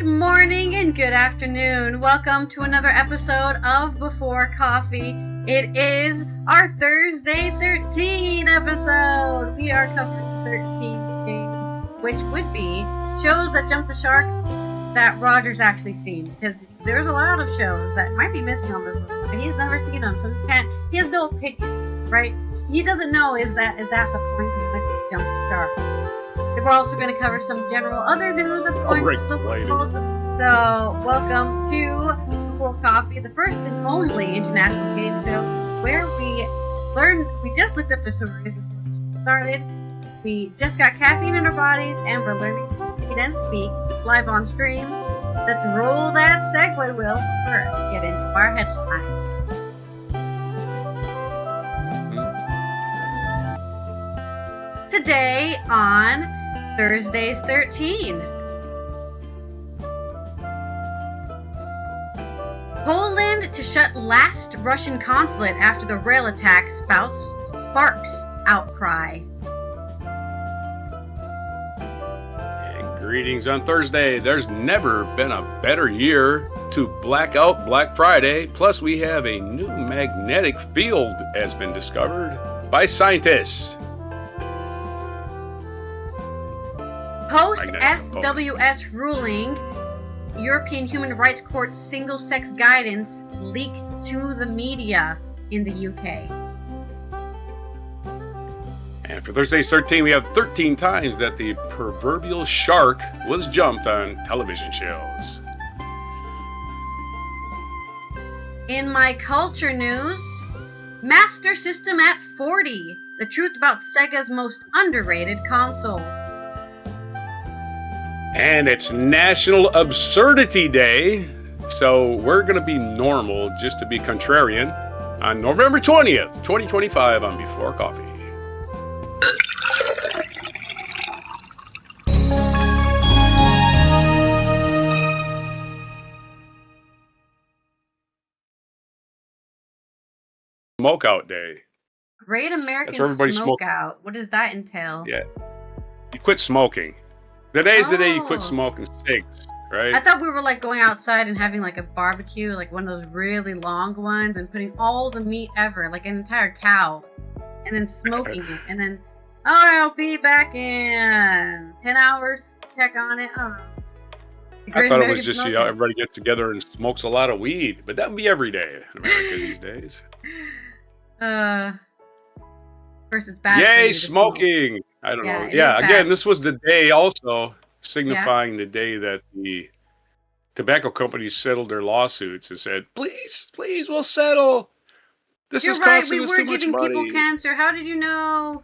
Good morning and good afternoon. Welcome to another episode of Before Coffee. It is our Thursday 13 episode. We are covering 13 games, which would be shows that jumped the shark that Roger's actually seen. Because there's a lot of shows that might be missing on this list, but he's never seen them, so he has no opinion, right? He doesn't know is that the point in which he jumped the shark. We're also going to cover some general other news that's going on in the world. So, welcome to Before Coffee, the first and only international game show where we just looked up the stories before the show started. We just got caffeine in our bodies and we're learning to read and speak live on stream. Let's roll that segue wheel first. Get into our headlines. Today on Thursdays 13. Poland to shut last Russian consulate after the rail attack sparks outcry. And greetings on Thursday. There's never been a better year to black out Black Friday. Plus, we have a new magnetic field has been discovered by scientists. Post-FWS ruling, European Human Rights Court single-sex guidance leaked to the media in the UK. And for Thursday 13, we have 13 times that the proverbial shark was jumped on television shows. In my culture news, Master System at 40. The truth about Sega's most underrated console. And it's National Absurdity Day, so we're going to be normal just to be contrarian on November 20th, 2025 on Before Coffee. Smokeout Day. Great American Smokeout. What does that entail? Yeah. You quit smoking. Today's the day you quit smoking cigs, right? I thought we were like going outside and having like a barbecue, like one of those really long ones, and putting all the meat ever, like an entire cow, and then smoking it. And then, all right, I'll be back in 10 hours. Check on it. I thought it was just everybody gets together and smokes a lot of weed, but that would be every day in America these days. First, it's bad. Yay, smoking! I don't know. Yeah, again, this was the day also signifying the day that the tobacco companies settled their lawsuits and said, please, we'll settle. This is costing us too much money. We were giving people cancer. How did you know?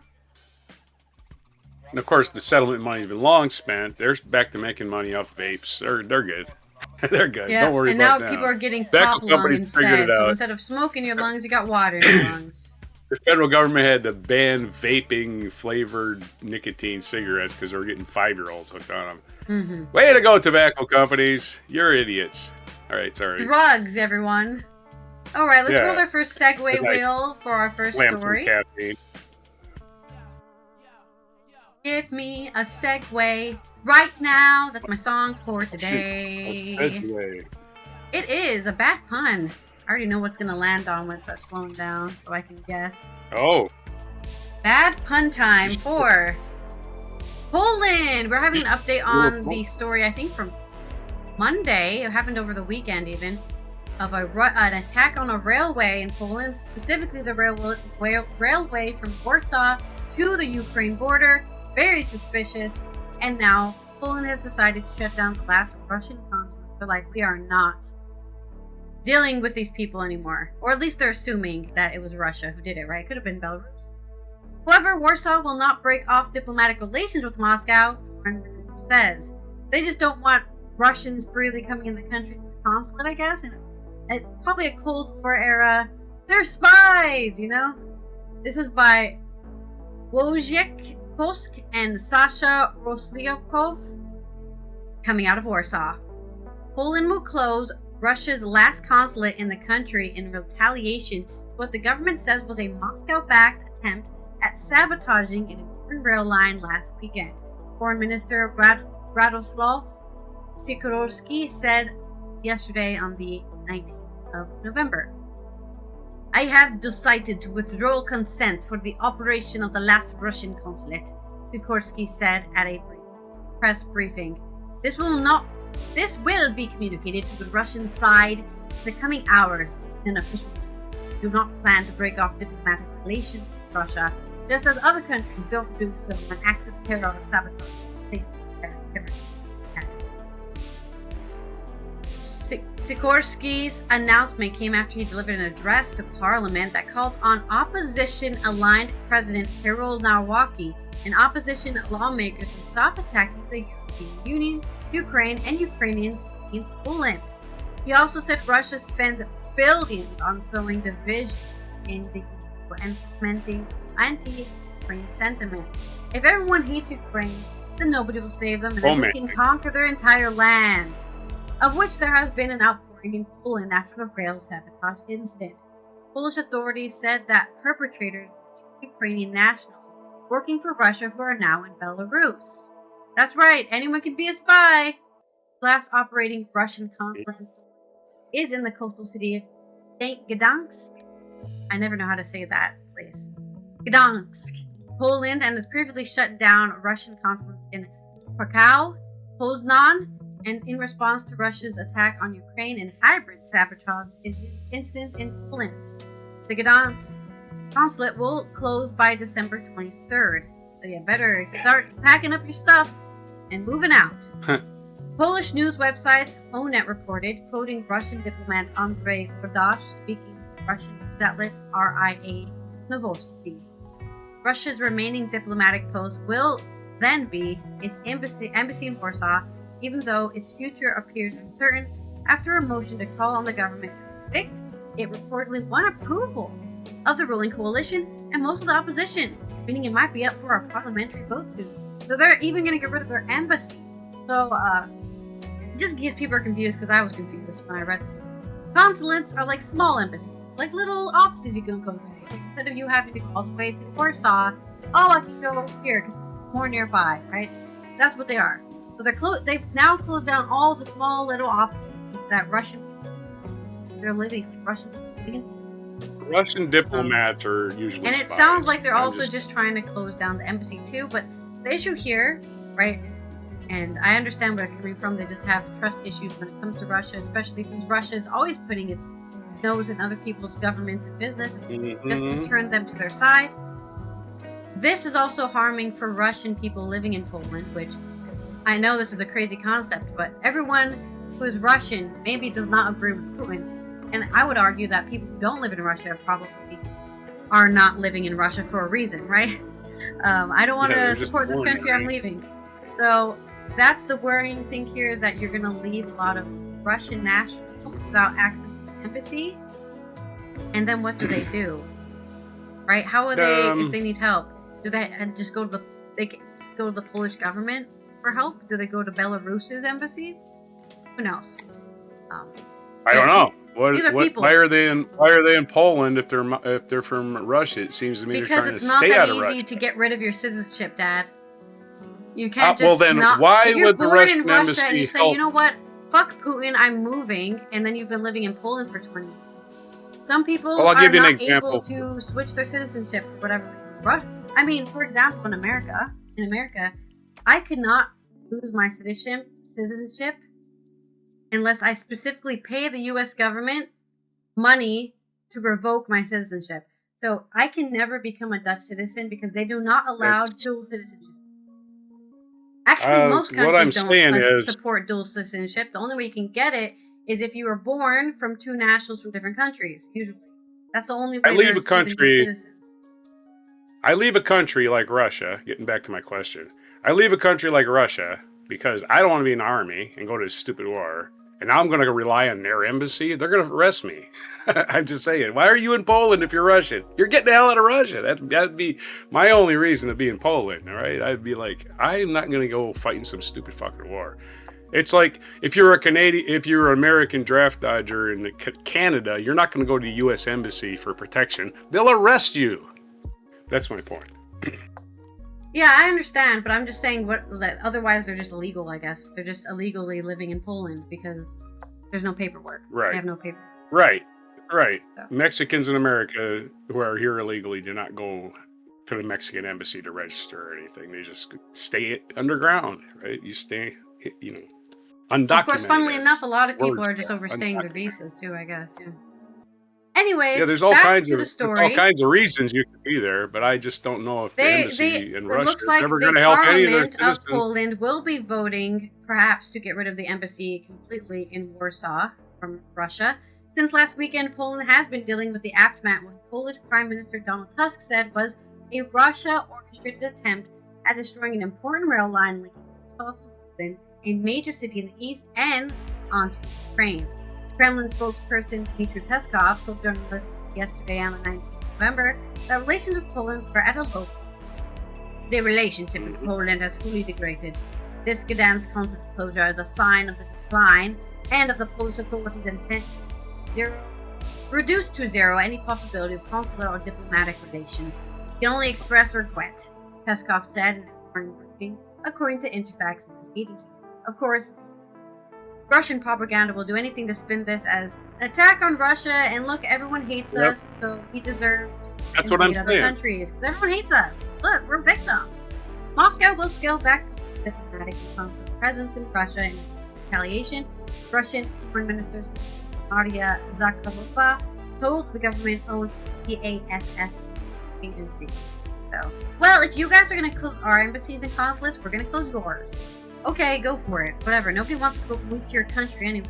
And of course, the settlement money's been long spent. They're back to making money off vapes. They're good. They're good. Yeah, don't worry about that. And now people are getting pop lung instead. So instead of smoking your lungs, you got water in your lungs. The federal government had to ban vaping flavored nicotine cigarettes because they were getting 5-year-olds hooked on them. Mm-hmm. Way to go, tobacco companies. You're idiots. All right, sorry. Drugs, everyone. All right, let's roll our first segue wheel for our first story. Give me a segue right now. That's my song for today. It is a bad pun. I already know what's going to land on when it starts slowing down, so I can guess. Oh. Bad pun time for Poland. We're having an update on the story, I think, from Monday. It happened over the weekend, even, of an attack on a railway in Poland, specifically the railway from Warsaw to the Ukraine border. Very suspicious. And now Poland has decided to shut down the last Russian consulate. They're like, we are not dealing with these people anymore. Or at least they're assuming that it was Russia who did it, right? It could have been Belarus. However, Warsaw will not break off diplomatic relations with Moscow, the foreign minister says. They just don't want Russians freely coming in the country to the consulate, I guess. And probably a Cold War era. They're spies, you know? This is by Wojciech Kosk and Sasha Roslyakov, coming out of Warsaw. Poland will close Russia's last consulate in the country in retaliation to what the government says was a Moscow-backed attempt at sabotaging an important rail line last weekend. Foreign Minister Radoslaw Sikorsky said yesterday on the 19th of November. I have decided to withdraw consent for the operation of the last Russian consulate, Sikorsky said at a press briefing. This will be communicated to the Russian side in the coming hours in an official way. We do not plan to break off diplomatic relations with Russia, just as other countries don't do so when acts of terror or sabotage take place. Sikorsky's announcement came after he delivered an address to Parliament that called on opposition-aligned President Kirill Nawalny and opposition lawmakers to stop attacking the European Union, Ukraine, and Ukrainians in Poland. He also said Russia spends billions on sowing divisions in the EU and fomenting anti-Ukraine sentiment. If everyone hates Ukraine, then nobody will save them, and then we can conquer their entire land, of which there has been an outpouring in Poland after the rail sabotage incident. Polish authorities said that perpetrators were Ukrainian nationals working for Russia who are now in Belarus. That's right, anyone can be a spy. The last operating Russian consulate is in the coastal city of Gdansk. I never know how to say that place. Gdansk, Poland, and has previously shut down Russian consulates in Krakow, Poznan, and in response to Russia's attack on Ukraine and hybrid sabotage incidents in Poland. The Gdansk consulate will close by December 23rd, so you better start packing up your stuff and moving out. Polish news websites Onet reported, quoting Russian diplomat Andrei Rodash speaking to the Russian outlet RIA Novosti. Russia's remaining diplomatic post will then be its embassy in Warsaw, even though its future appears uncertain after a motion to call on the government to evict it reportedly won approval of the ruling coalition and most of the opposition, meaning it might be up for a parliamentary vote soon. So they're even going to get rid of their embassy. So, just in case people are confused, because I was confused when I read this. Consulates are like small embassies, like little offices you can go to. So instead of you having to go all the way to Warsaw, I can go here because it's more nearby, right? That's what they are. So they've now closed down all the small little offices that Russian diplomats are usually and it spies. sounds like they're also just trying to close down the embassy too. But the issue here, right? And I understand where they're coming from. They just have trust issues when it comes to Russia, especially since Russia is always putting its nose in other people's governments and businesses just to turn them to their side. This is also harming for Russian people living in Poland, which I know this is a crazy concept, but everyone who is Russian maybe does not agree with Putin. And I would argue that people who don't live in Russia probably are not living in Russia for a reason, right? I don't want to support this country, I'm leaving. So that's the worrying thing here, is that you're going to leave a lot of Russian nationals without access to the embassy. And then what do they do? Right? How are they, if they need help? Do they just go to the Polish government for help? Do they go to Belarus's embassy? Who knows? I don't know. Why are they in Poland if they're from Russia? It seems to me because they're trying to stay out of Russia. Because it's not that easy to get rid of your citizenship, Dad. You can't just well then why would the Russian in Russia embassy and you say, help? you know what? Fuck Putin, I'm moving, and then you've been living in Poland for 20 years. Some people are not able to switch their citizenship for whatever reason. I mean, for example, in America, I could not lose my citizenship unless I specifically pay the U.S. government money to revoke my citizenship. So I can never become a Dutch citizen because they do not allow dual citizenship. Actually, most countries don't support dual citizenship. The only way you can get it is if you were born from two nationals from different countries, usually. That's the only way I leave a country like Russia, getting back to my question. I leave a country like Russia because I don't want to be in the army and go to a stupid war. And now I'm going to rely on their embassy. They're going to arrest me. I'm just saying. Why are you in Poland if you're Russian? You're getting the hell out of Russia. That'd be my only reason to be in Poland. All right. I'd be like, I'm not going to go fighting some stupid fucking war. It's like if you're an American draft dodger in Canada, you're not going to go to the U.S. embassy for protection. They'll arrest you. That's my point. Yeah, I understand, but I'm just saying otherwise they're just illegal, I guess. They're just illegally living in Poland because there's no paperwork. Right. They have no paperwork. Right. So. Mexicans in America who are here illegally do not go to the Mexican embassy to register or anything. They just stay underground, right? You stay, undocumented. Of course, funnily enough, a lot of people are just overstaying their visas too, I guess. Yeah. Anyways, there's all kinds of reasons you could be there, but I just don't know if the embassy in Russia is ever going to help any of their citizens. Parliament of Poland will be voting, perhaps, to get rid of the embassy completely in Warsaw from Russia. Since last weekend, Poland has been dealing with the aftermath, what Polish Prime Minister Donald Tusk said was a Russia-orchestrated attempt at destroying an important rail line linking Warsaw to Poland, a major city in the east, and onto Ukraine. Kremlin spokesperson Dmitry Peskov told journalists yesterday on the 19th of November that relations with Poland were at a low point. The relationship with Poland has fully degraded. This Gdansk consulate closure is a sign of the decline and of the Polish authorities' intent to reduce to zero any possibility of consular or diplomatic relations. We can only express regret, Peskov said in a morning briefing, according to Interfax news agency. Of course, Russian propaganda will do anything to spin this as an attack on Russia, and look, everyone hates us, so we deserved That's what I'm other saying. countries, because everyone hates us. Look, we're victims. Moscow will scale back diplomatic and consular presence in Russia in retaliation. Russian Foreign Minister Maria Zakharova told the government-owned TASS agency. So, well, if you guys are going to close our embassies and consulates, we're going to close yours. Okay, go for it. Whatever. Nobody wants to go move to your country anyway.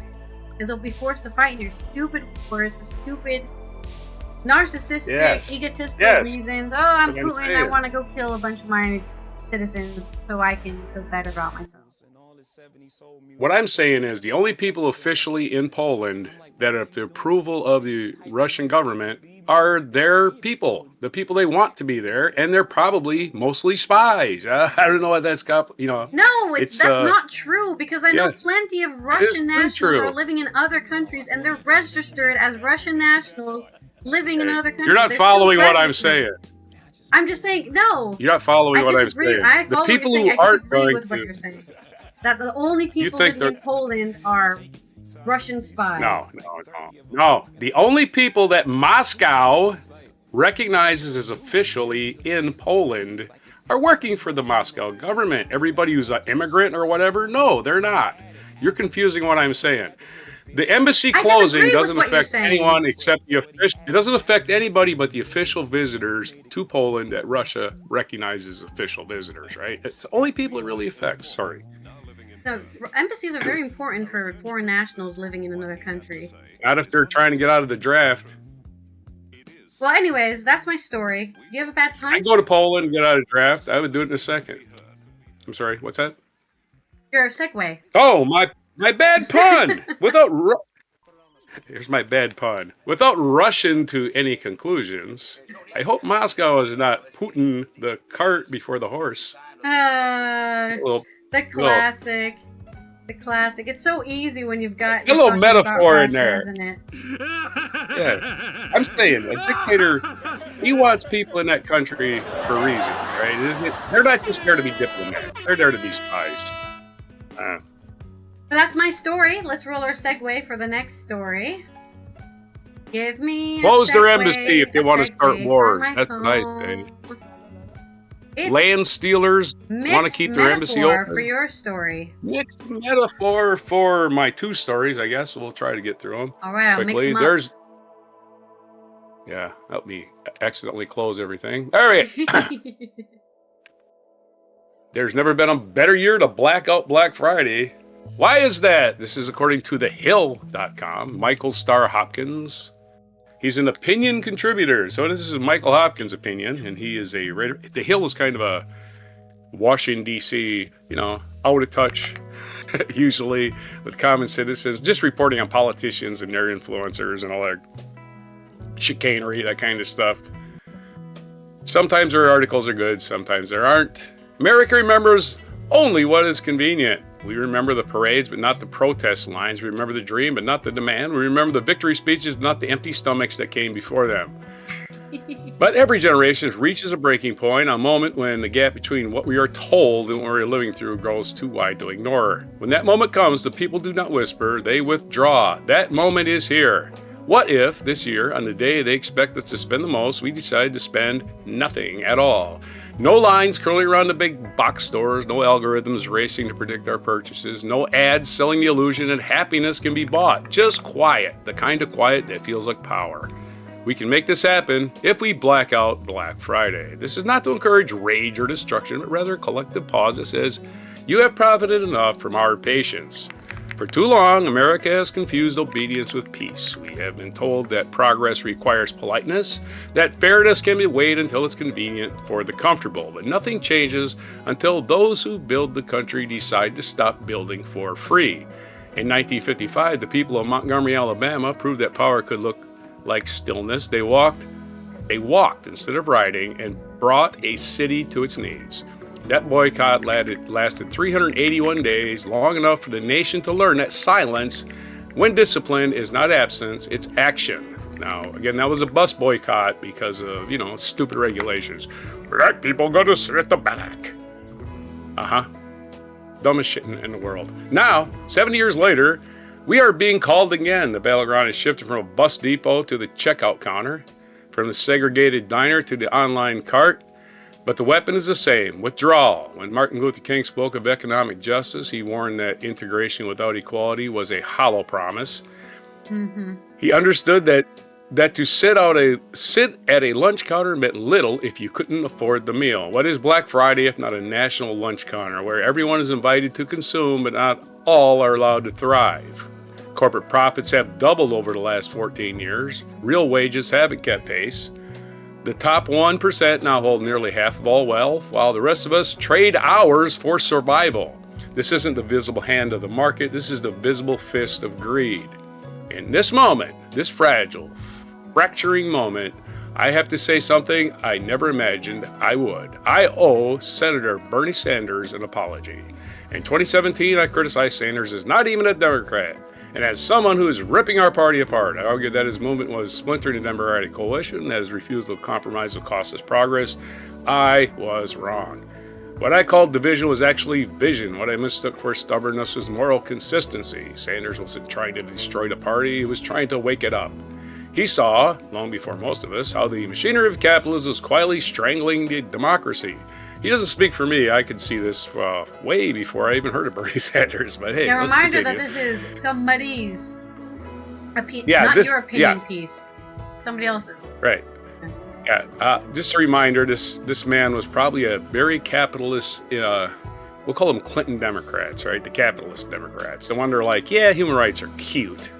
Because they'll be forced to fight in your stupid wars for stupid, narcissistic, egotistical reasons. Oh, I'm Putin. I want to go kill a bunch of my citizens so I can feel better about myself. What I'm saying is the only people officially in Poland that have the approval of the Russian government are their people, the people they want to be there, and they're probably mostly spies. I don't know what that's got, No, that's not true, because I know plenty of Russian nationals are living in other countries, and they're registered as Russian nationals living in another country. You're not following what I'm saying. I'm just saying, no. You're not following what I'm saying. The people who aren't going with what you're saying. That the only people living in Poland are Russian spies. No. The only people that Moscow recognizes as officially in Poland are working for the Moscow government. Everybody who's an immigrant or whatever, no, they're not. You're confusing what I'm saying. The embassy closing doesn't affect anyone except the official. It doesn't affect anybody but the official visitors to Poland that Russia recognizes official visitors, right? It's the only people it really affects. Sorry. No, embassies are very important for foreign nationals living in another country. Not if they're trying to get out of the draft. Well, anyways, that's my story. Do you have a bad pun? I go to Poland and get out of the draft. I would do it in a second. I'm sorry, what's that? Your segue. Oh, my bad pun! Here's my bad pun. Without rushing to any conclusions, I hope Moscow is not putting the cart before the horse. The classic. The classic. It's so easy when you've got a little metaphor Russia, in there. Isn't it? Yeah. I'm saying a dictator, he wants people in that country for a reason, right? They're not just there to be diplomats. They're there to be spies. But that's my story. Let's roll our segue for the next story. Give me close their embassy if they want to start wars. That's what I say. Land stealers want to keep their embassy open. For your story. Mixed metaphor for my two stories, I guess. We'll try to get through them. All right, I'll mix them up. Help me accidentally close everything. All right. There's never been a better year to black out Black Friday. Why is that? This is according to thehill.com. Michael Starr Hopkins. He's an opinion contributor. So this is Michael Hopkins' opinion, and he is a writer. The Hill is kind of a Washington, D.C., out of touch, usually, with common citizens, just reporting on politicians and their influencers and all that chicanery, that kind of stuff. Sometimes their articles are good, sometimes there aren't. America remembers only what is convenient. We remember the parades, but not the protest lines. We remember the dream, but not the demand. We remember the victory speeches, but not the empty stomachs that came before them. But every generation reaches a breaking point, a moment when the gap between what we are told and what we're living through grows too wide to ignore. When that moment comes, the people do not whisper, they withdraw. That moment is here. What if this year, on the day they expect us to spend the most, we decide to spend nothing at all? No lines curling around the big box stores, no algorithms racing to predict our purchases, no ads selling the illusion that happiness can be bought. Just quiet, the kind of quiet that feels like power. We can make this happen if we black out Black Friday. This is not to encourage rage or destruction, but rather a collective pause that says, you have profited enough from our patience. For too long, America has confused obedience with peace. We have been told that progress requires politeness, that fairness can be weighed until it's convenient for the comfortable, but nothing changes until those who build the country decide to stop building for free. In 1955, the people of Montgomery, Alabama proved that power could look like stillness. They walked instead of riding, and brought a city to its knees. That boycott lasted 381 days, long enough for the nation to learn that silence, when discipline, is not absence, it's action. Now, again, that was a bus boycott because of, stupid regulations. Black people go to sit at the back. Dumbest shit in the world. Now, 70 years later, we are being called again. The battleground is shifted from a bus depot to the checkout counter, from the segregated diner to the online cart. But the weapon is the same, withdrawal. When Martin Luther King spoke of economic justice, he warned that integration without equality was a hollow promise. Mm-hmm. He understood that to sit at a lunch counter meant little if you couldn't afford the meal. What is Black Friday if not a national lunch counter where everyone is invited to consume, but not all are allowed to thrive? Corporate profits have doubled over the last 14 years. Real wages haven't kept pace. The top 1% now hold nearly half of all wealth, while the rest of us trade hours for survival. This isn't the visible hand of the market, this is the visible fist of greed. In this moment, this fragile, fracturing moment, I have to say something I never imagined I would. I owe Senator Bernie Sanders an apology. In 2017, I criticized Sanders as not even a Democrat. And as someone who is ripping our party apart, I argued that his movement was splintering the Democratic coalition, that his refusal to compromise would cost us progress. I was wrong. What I called division was actually vision. What I mistook for stubbornness was moral consistency. Sanders wasn't trying to destroy the party, he was trying to wake it up. He saw, long before most of us, how the machinery of capitalism was quietly strangling the democracy. He doesn't speak for me. I could see this way before I even heard of Bernie Sanders. But hey, a reminder that this is somebody's not your opinion piece. Somebody else's. Right. Yeah. Just a reminder, this man was probably a very capitalist, we'll call them Clinton Democrats, right? The capitalist Democrats. The one they're like, yeah, human rights are cute.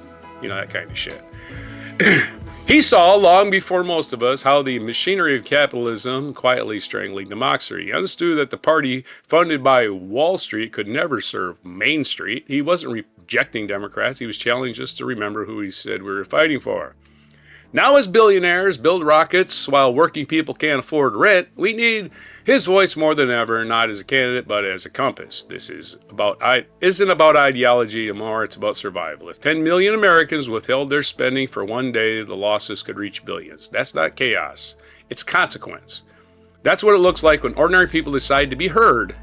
That kind of shit. He saw, long before most of us, how the machinery of capitalism quietly strangling democracy. He understood that the party funded by Wall Street could never serve Main Street. He wasn't rejecting Democrats. He was challenging us to remember who he said we were fighting for. Now, as billionaires build rockets while working people can't afford rent, we need his voice more than ever, not as a candidate, but as a compass. This isn't about ideology anymore, it's about survival. If 10 million Americans withheld their spending for one day, the losses could reach billions. That's not chaos, it's consequence. That's what it looks like when ordinary people decide to be heard,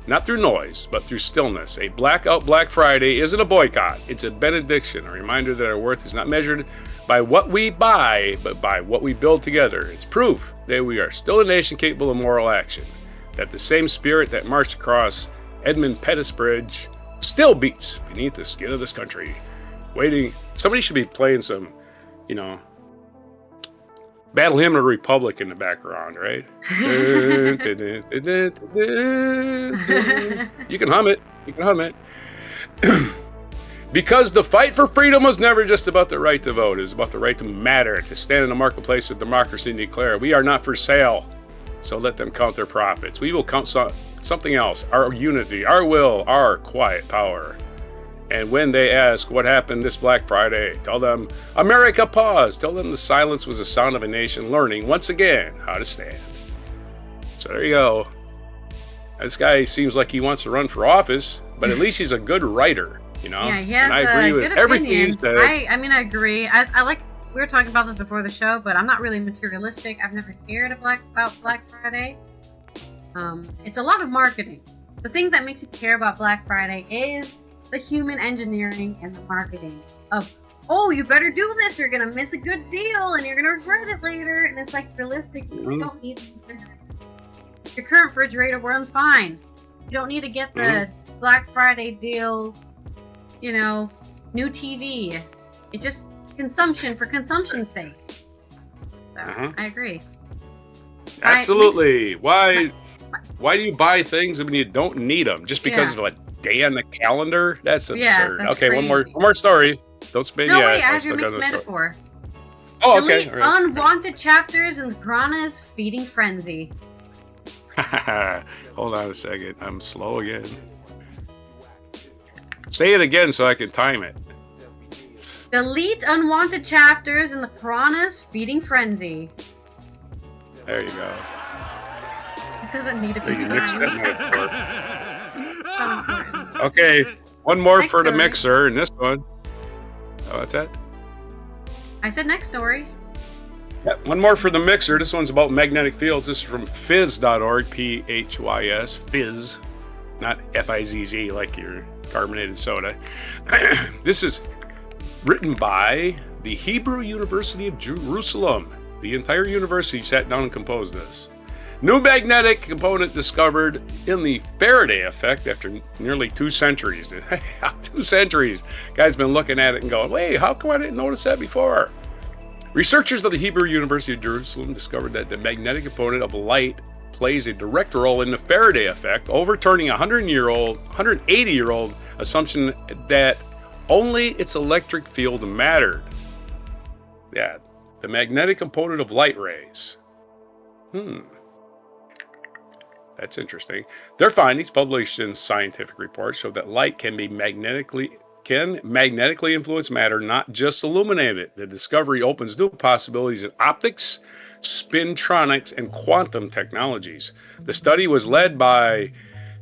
not through noise, but through stillness. A blackout Black Friday isn't a boycott, it's a benediction, a reminder that our worth is not measured by what we buy, but by what we build together. It's proof that we are still a nation capable of moral action, that the same spirit that marched across Edmund Pettus Bridge still beats beneath the skin of this country. Somebody should be playing some, Battle Hymn of the Republic in the background, right? You can hum it. Because the fight for freedom was never just about the right to vote. It was about the right to matter, to stand in the marketplace of democracy and declare, we are not for sale. So let them count their profits. We will count something else, our unity, our will, our quiet power. And when they ask what happened this Black Friday, tell them, America paused. Tell them the silence was the sound of a nation learning once again how to stand. So there you go. This guy seems like he wants to run for office, but at least he's a good writer. Yeah, he has and I agree with good everything opinion. he said. I agree. I like we were talking about this before the show, but I'm not really materialistic. I've never cared about Black Friday. It's a lot of marketing. The thing that makes you care about Black Friday is the human engineering and the marketing of, oh, you better do this, you're gonna miss a good deal and you're gonna regret it later. And it's like, realistically, you don't need a refrigerator. Your current refrigerator runs fine. You don't need to get the Black Friday deal, new TV. It's just consumption for consumption's sake. So, I agree. Absolutely. Why do you buy things when you don't need them just because of a day on the calendar? That's absurd. Yeah, that's okay, crazy. one more story. Don't spin yet. No, wait, I have your mixed metaphor. Oh, okay. Delete unwanted chapters in the Piranha's feeding frenzy. Hold on a second. I'm slow again. Say it again so I can time it. Delete unwanted chapters in the Piranha's feeding frenzy. There you go. It doesn't need to be You mixed timed. that metaphor. Okay, one more Next for the story. mixer, and this one. Oh, what's that? I said next story. Yep, one more for the mixer. This one's about magnetic fields. This is from phys.org, P-H-Y-S, phys, not F-I-Z-Z like your carbonated soda. This is written by the Hebrew University of Jerusalem. The entire university sat down and composed this. New magnetic component discovered in the Faraday effect after nearly 2 centuries. 2 centuries. Guy's been looking at it and going, wait, how come I didn't notice that before? Researchers of the Hebrew University of Jerusalem discovered that the magnetic component of light plays a direct role in the Faraday effect, overturning a 180-year-old assumption that only its electric field mattered. Yeah, the magnetic component of light rays. That's interesting. Their findings, published in scientific reports, show that light can magnetically influence matter, not just illuminate it. The discovery opens new possibilities in optics, spintronics, and quantum technologies. The study was led by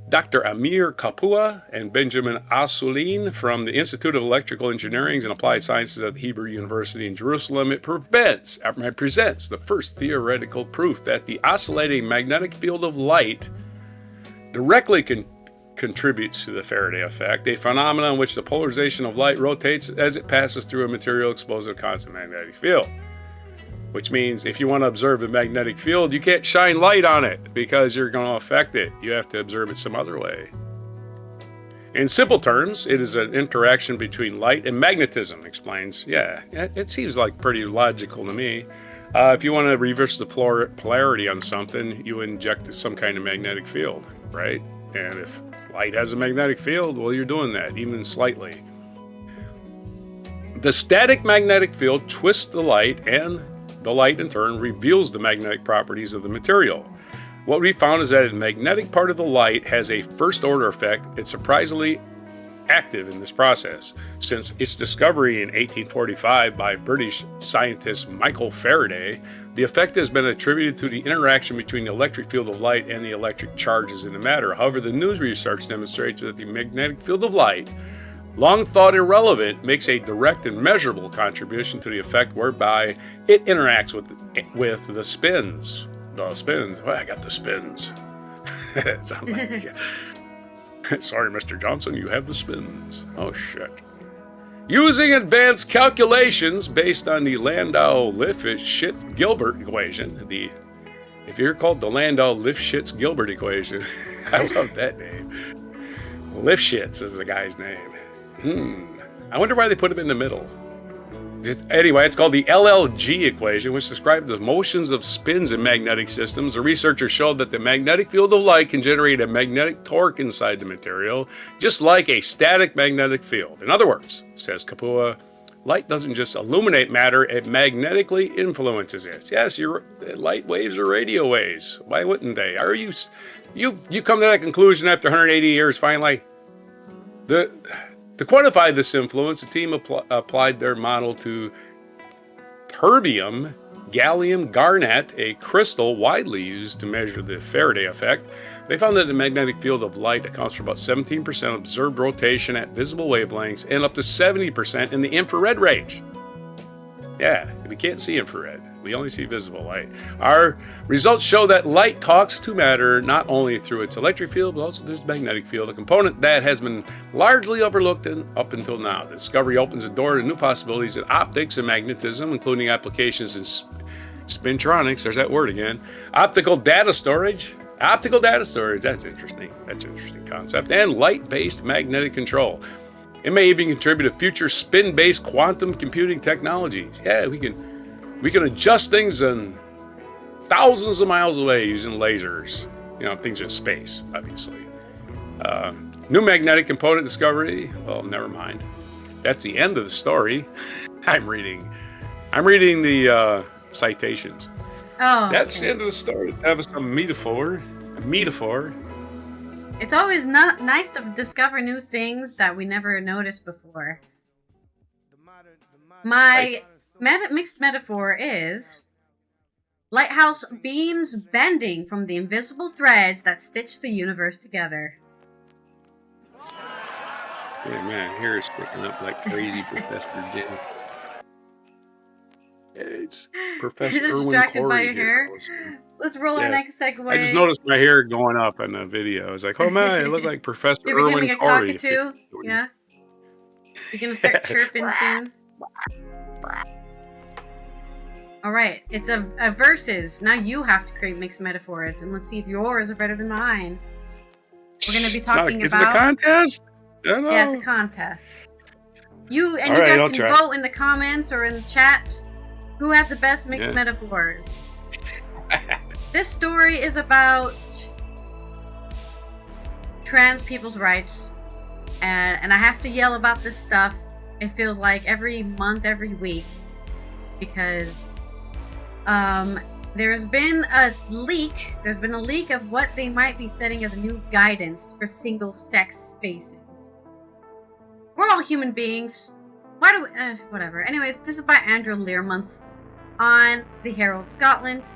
Dr. Amir Kapua and Benjamin Assouline from the Institute of Electrical Engineering and Applied Sciences at the Hebrew University in Jerusalem. It presents the first theoretical proof that the oscillating magnetic field of light directly contributes to the Faraday effect, a phenomenon in which the polarization of light rotates as it passes through a material exposed to a constant magnetic field. Which means if you want to observe the magnetic field, you can't shine light on it because you're going to affect it. You have to observe it some other way. In simple terms, it is an interaction between light and magnetism, explains. Yeah, it seems like pretty logical to me. If you want to reverse the polarity on something, you inject some kind of magnetic field, right? And if light has a magnetic field, well, you're doing that, even slightly. The static magnetic field twists the light, and the light in turn reveals the magnetic properties of the material. What we found is that the magnetic part of the light has a first order effect. It's surprisingly active in this process. Since its discovery in 1845 by British scientist Michael Faraday, the effect has been attributed to the interaction between the electric field of light and the electric charges in the matter. However, the new research demonstrates that the magnetic field of light, long thought irrelevant, makes a direct and measurable contribution to the effect whereby it interacts with the spins. The spins. Well, I got the spins. It sounds like, sorry, Mr. Johnson, you have the spins. Oh, shit. Using advanced calculations based on the Landau-Lifshitz-Gilbert equation, if you're called the Landau-Lifshitz-Gilbert equation, I love that name. Lifshitz is the guy's name. I wonder why they put him in the middle. Anyway, it's called the LLG equation, which describes the motions of spins in magnetic systems. The researchers showed that the magnetic field of light can generate a magnetic torque inside the material, just like a static magnetic field. In other words, says Kapua, light doesn't just illuminate matter, it magnetically influences it. Yes, your light waves are radio waves. Why wouldn't they? Are you come to that conclusion after 180 years finally? To quantify this influence, the team applied their model to terbium gallium garnet, a crystal widely used to measure the Faraday effect. They found that the magnetic field of light accounts for about 17% observed rotation at visible wavelengths and up to 70% in the infrared range. Yeah, we can't see infrared. We only see visible light. Our results show that light talks to matter not only through its electric field, but also through its magnetic field, a component that has been largely overlooked up until now. The discovery opens the door to new possibilities in optics and magnetism, including applications in spintronics, there's that word again, optical data storage, that's interesting. That's an interesting concept, and light-based magnetic control. It may even contribute to future spin-based quantum computing technologies. Yeah, we can adjust things in thousands of miles away using lasers. Things in space, obviously. New magnetic component discovery. Well, never mind. That's the end of the story. I'm reading the citations. Oh, that's the end of the story. Let's have some metaphor. A metaphor. It's always nice to discover new things that we never noticed before. My mixed metaphor is lighthouse beams bending from the invisible threads that stitch the universe together. Yeah, man, hair is sticking up like crazy, Professor Jim. It's Professor Irwin distracted Corey by your hair. Let's roll our next segue. I just noticed my hair going up in the video. I was like, oh man, I look like Professor You're Irwin becoming a Corey. cockatoo? Yeah. You're gonna start chirping soon. Alright, it's a versus. Now you have to create mixed metaphors, and let's see if yours are better than mine. We're gonna be talking Is it a contest? Yeah, it's a contest. You guys can vote in the comments or in the chat who had the best mixed metaphors. This story is about trans people's rights, and I have to yell about this stuff. It feels like every month, every week, because there's been a leak. There's been a leak of what they might be setting as a new guidance for single-sex spaces. We're all human beings. Why do we... whatever. Anyways, this is by Andrew Learmonth on the Herald Scotland.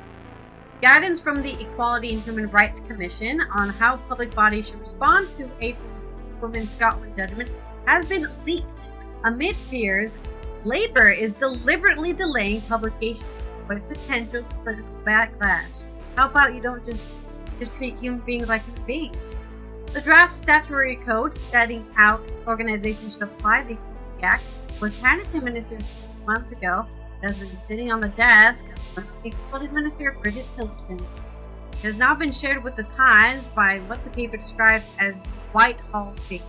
Guidance from the Equality and Human Rights Commission on how public bodies should respond to April's Women's Scotland judgment has been leaked amid fears Labour is deliberately delaying publication with potential political backlash. How about you don't just treat human beings like human beings? The draft statutory code setting out organizations should apply the Equality Act was handed to ministers 2 months ago. It has been sitting on the desk of the Equalities Minister Bridget Phillipson. It has now been shared with the Times by what the paper described as the Whitehall figures.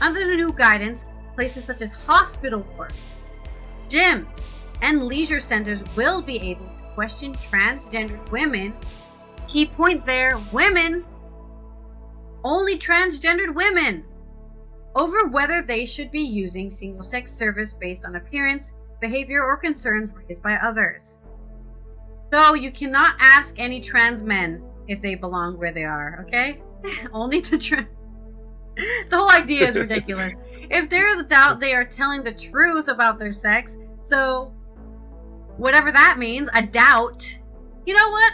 Under the new guidance, places such as hospital wards, gyms, and leisure centers will be able to question transgendered women. Key point there, women, only transgendered women, over whether they should be using single-sex service based on appearance, behavior, or concerns raised by others. So you cannot ask any trans men if they belong where they are, okay? Only the trans... The whole idea is ridiculous. If there is a doubt, they are telling the truth about their sex. So, whatever that means, a doubt. You know what?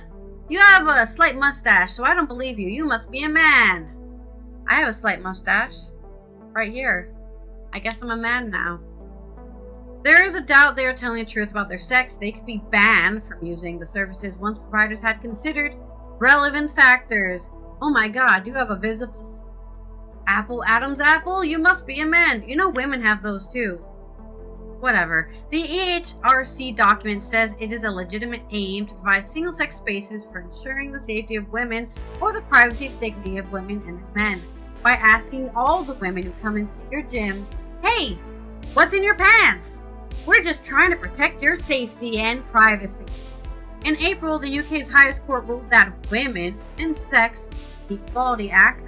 You have a slight mustache, so I don't believe you. You must be a man. I have a slight mustache. Right here. I guess I'm a man now. There is a doubt they are telling the truth about their sex. They could be banned from using the services once providers had considered relevant factors. Oh my god, you have a visible Adam's apple? You must be a man. You know women have those too. Whatever. The EHRC document says it is a legitimate aim to provide single-sex spaces for ensuring the safety of women or the privacy and dignity of women and men by asking all the women who come into your gym, hey, what's in your pants? We're just trying to protect your safety and privacy. In April, the UK's highest court ruled that Women and Sex Equality Act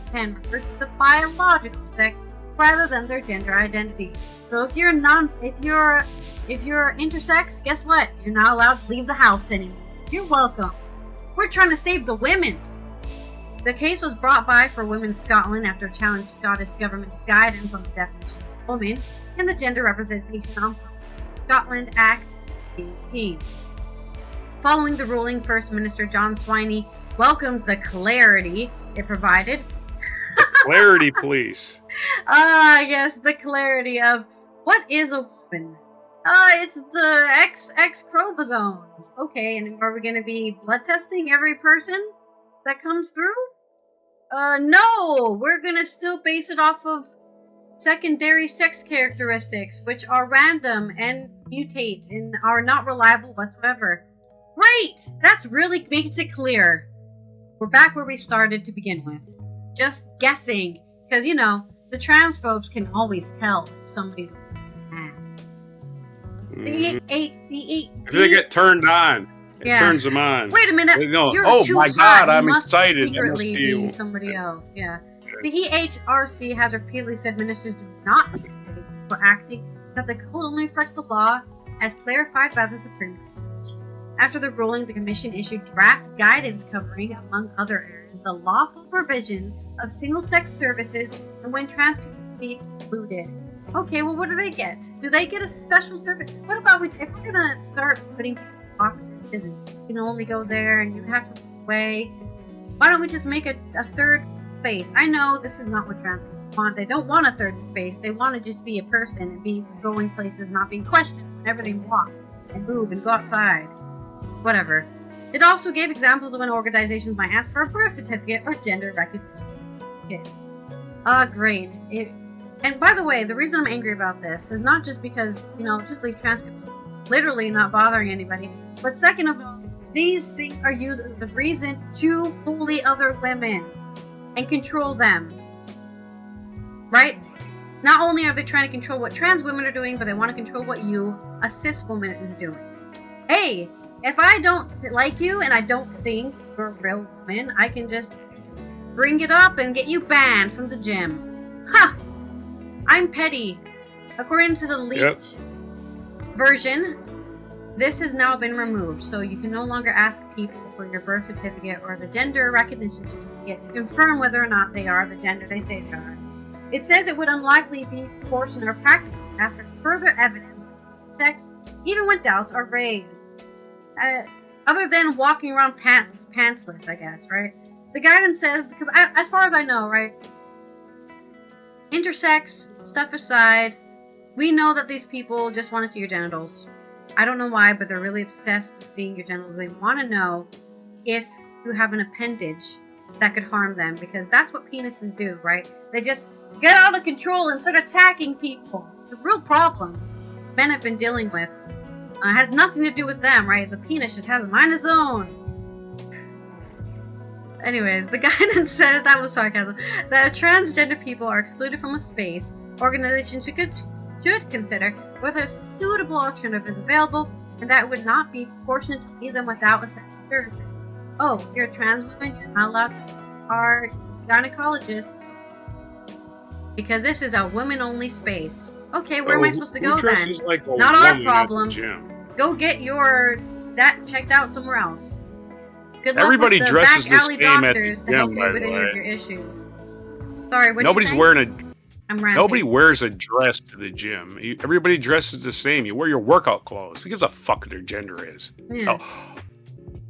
10 referred to the biological sex rather than their gender identity. So if you're intersex, guess what? You're not allowed to leave the house anymore. You're welcome. We're trying to save the women. The case was brought by for Women's Scotland after a challenge Scottish government's guidance on the definition of woman in the Gender Representation on Scotland Act 18. Following the ruling, First Minister John Swiney welcomed the clarity it provided. Clarity, please. Yes, the clarity of what is a woman It's the XX chromosomes. Okay, and are we gonna be blood testing every person that comes through? No! We're gonna still base it off of secondary sex characteristics, which are random and mutate and are not reliable whatsoever. Great! That's really makes it clear. We're back where we started to begin with. Just guessing. Because, the transphobes can always tell if somebody's mad. They get turned on. It turns them on. Wait a minute. You're oh too my hot. God, You I'm must excited. Secretly be somebody else. Yeah. The EHRC has repeatedly said ministers do not need to pay for acting, that the code only reflects the law as clarified by the Supreme Court. After the ruling, the Commission issued draft guidance covering, among other areas, the lawful provision of single-sex services and when trans people be excluded. Okay, well, what do they get? Do they get a special service? What about if we're gonna start putting boxes and you can only go there and you have to move away? Why don't we just make a third space? I know this is not what trans people want. They don't want a third space. They want to just be a person and be going places, not being questioned whenever they walk and move and go outside. Whatever. It also gave examples of when organizations might ask for a birth certificate or gender recognition certificate. Great. And by the way, the reason I'm angry about this is not just because, just leave trans people literally not bothering anybody, but second of all, these things are used as a reason to bully other women and control them. Right? Not only are they trying to control what trans women are doing, but they want to control what you, a cis woman, is doing. Hey, if I don't like you and I don't think you're a real woman, I can just bring it up and get you banned from the gym. Ha! I'm petty. According to the leaked version, this has now been removed, so you can no longer ask people for your birth certificate or the gender recognition certificate to confirm whether or not they are the gender they say they are. It says it would unlikely be proportionate or practical after further evidence of sex, even when doubts are raised. Other than walking around pantsless, I guess, right? The guidance says, because as far as I know, right, intersex stuff aside, we know that these people just want to see your genitals. I don't know why, but they're really obsessed with seeing your genitals. They want to know if you have an appendage that could harm them, because that's what penises do, right? They just get out of control and start attacking people. It's a real problem men have been dealing with. Has nothing to do with them, right? The penis just has a mind of its own. Anyways, the guidance says, that was sarcasm, that transgender people are excluded from a space. Organizations should consider whether suitable alternative is available, and that would not be proportionate to leave them without essential services. Oh, you're a trans woman, you're not allowed to use our gynecologist because this is a women-only space. Okay, where am I supposed to go then? Like not our problem. Go get that checked out somewhere else. Good luck Everybody with the dresses back the alley same doctors at to the help gym, you by with the any way. of your issues. Sorry, what Nobody's wearing Nobody wears a dress to the gym. Everybody dresses the same. You wear your workout clothes. Who gives a fuck what their gender is? Yeah. Oh,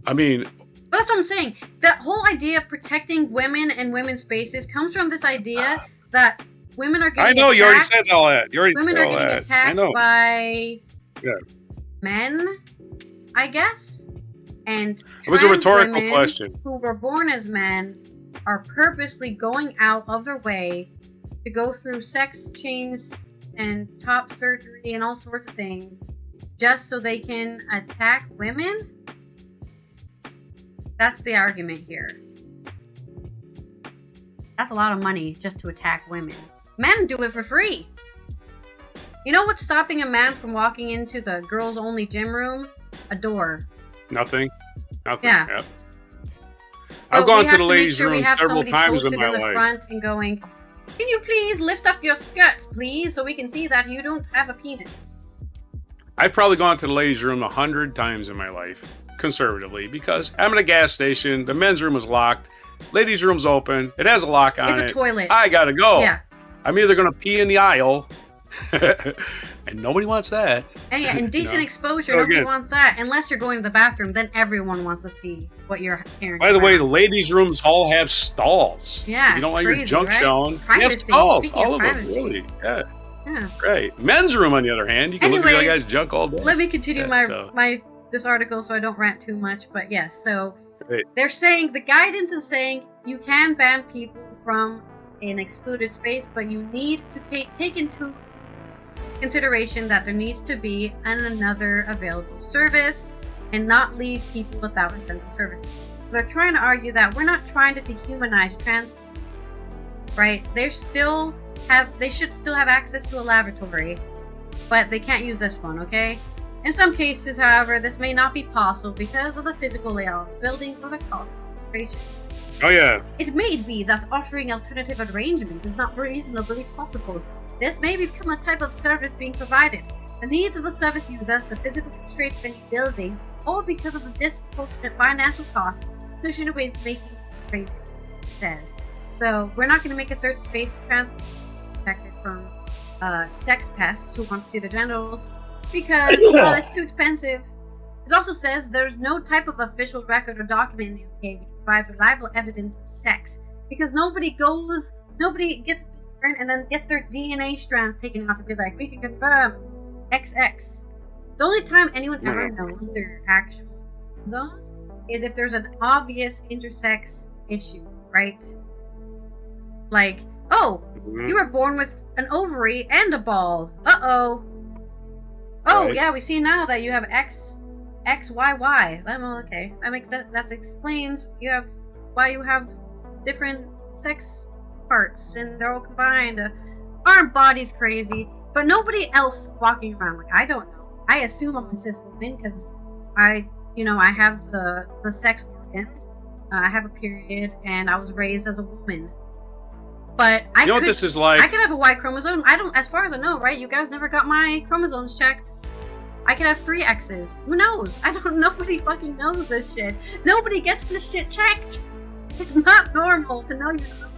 I mean, but that's what I'm saying. That whole idea of protecting women and women's spaces comes from this idea that women are getting attacked. You already said all that. Women are getting attacked by men, I guess. And it was a rhetorical women question. Who were born as men are purposely going out of their way to go through sex change and top surgery and all sorts of things just so they can attack women? That's the argument here. That's a lot of money just to attack women. Men do it for free. You know what's stopping a man from walking into the girls only gym room? A door. Nothing. Yeah. Yep. I've gone to the ladies' room several times in my in the life. Front and going, can you please lift up your skirts, please, so we can see that you don't have a penis? I've probably gone to the ladies' room 100 times in my life, conservatively, because I'm at a gas station, the men's room is locked, ladies' room's open, it has a lock on it. It's a toilet. I gotta go. Yeah. I'm either gonna pee in the aisle, and nobody wants that. And yeah, indecent exposure, nobody wants that. Unless you're going to the bathroom, then everyone wants to see what you're carrying. By the way, the ladies' rooms all have stalls. Yeah. If you don't want your junk right? shown, Privacy. they have stalls. Speaking All of of them, privacy. really. Yeah. Yeah. Right. Men's room, on the other hand, you can look at that guy's junk all day. Let me continue this article so I don't rant too much. But yes, so they're saying the guidance is saying you can ban people from an excluded space, but you need to take into consideration that there needs to be another available service and not leave people without essential services. They're trying to argue that we're not trying to dehumanize trans people, right? They should still have access to a lavatory, but they can't use this one, okay? In some cases, however, this may not be possible because of the physical layout of the building or the cost of operations. Oh yeah. It may be that offering alternative arrangements is not reasonably possible. This may become a type of service being provided. The needs of the service user, the physical constraints of any building, or because of the disproportionate financial cost associated with making arrangements, it says. So we're not going to make a third space for trans people protected from sex pests who want to see their genitals because it's too expensive. It also says there's no type of official record or document in the UK which provides reliable evidence of sex because nobody gets born and then gets their DNA strands taken out to be like, we can confirm XX. The only time anyone ever knows their actual chromosomes is if there's an obvious intersex issue, right? Like, you were born with an ovary and a ball. Uh-oh. Oh, right. Yeah, we see now that you have XYY. Okay. That explains why you have different sex parts and they're all combined. Our body's crazy, but nobody else walking around like, I don't know. I assume I'm a cis woman because I have the sex organs. I have a period and I was raised as a woman. But I what this is like? I could have a Y chromosome. I don't, as far as I know, right? You guys never got my chromosomes checked. I could have 3 X's. Who knows? Nobody fucking knows this shit. Nobody gets this shit checked. It's not normal to know your chromosomes.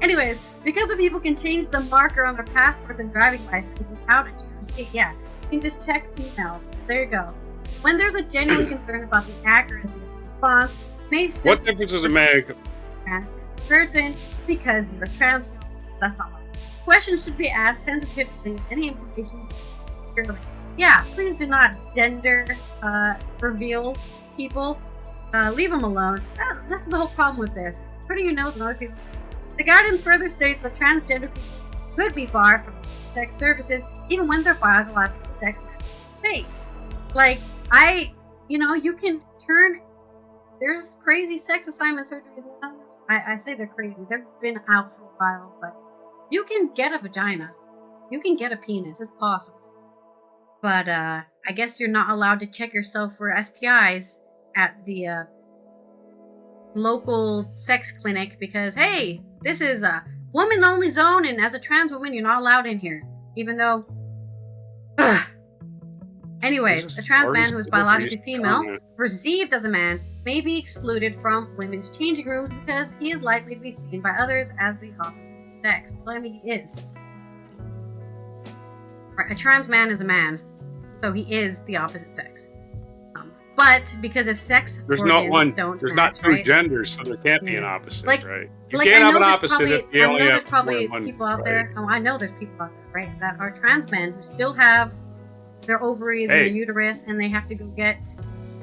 Anyways, because the people can change the marker on their passports and driving license without a GRC, yeah, you can just check female. There you go. When there's a genuine concern about the accuracy of the response, maybe what difference does it make? Person because you're trans. That's not right. Questions should be asked sensitively. Any information securely. Yeah, please do not gender reveal people. Leave them alone. That's the whole problem with this. Putting your nose in other people. The guidance further states that transgender people could be barred from sex services even when their biological sex matches face. Like, you can turn. There's crazy sex assignment surgeries now. I say they're crazy. They've been out for a while, but you can get a vagina. You can get a penis. It's possible. But I guess you're not allowed to check yourself for STIs at the local sex clinic because, hey, this is a woman-only zone, and as a trans woman, you're not allowed in here. Even though... Anyways, a trans man who is biologically female, perceived as a man, may be excluded from women's changing rooms because he is likely to be seen by others as the opposite sex. Well, I mean, he is. Right, a trans man is a man, so he is the opposite sex. But because his sex there's organs there's not two right? genders, so there can't be an opposite, right? You can't have an opposite if you only have there's probably people out there. Oh, I know there's people out there, right, that are trans men who still have their ovaries and their uterus, and they have to go get,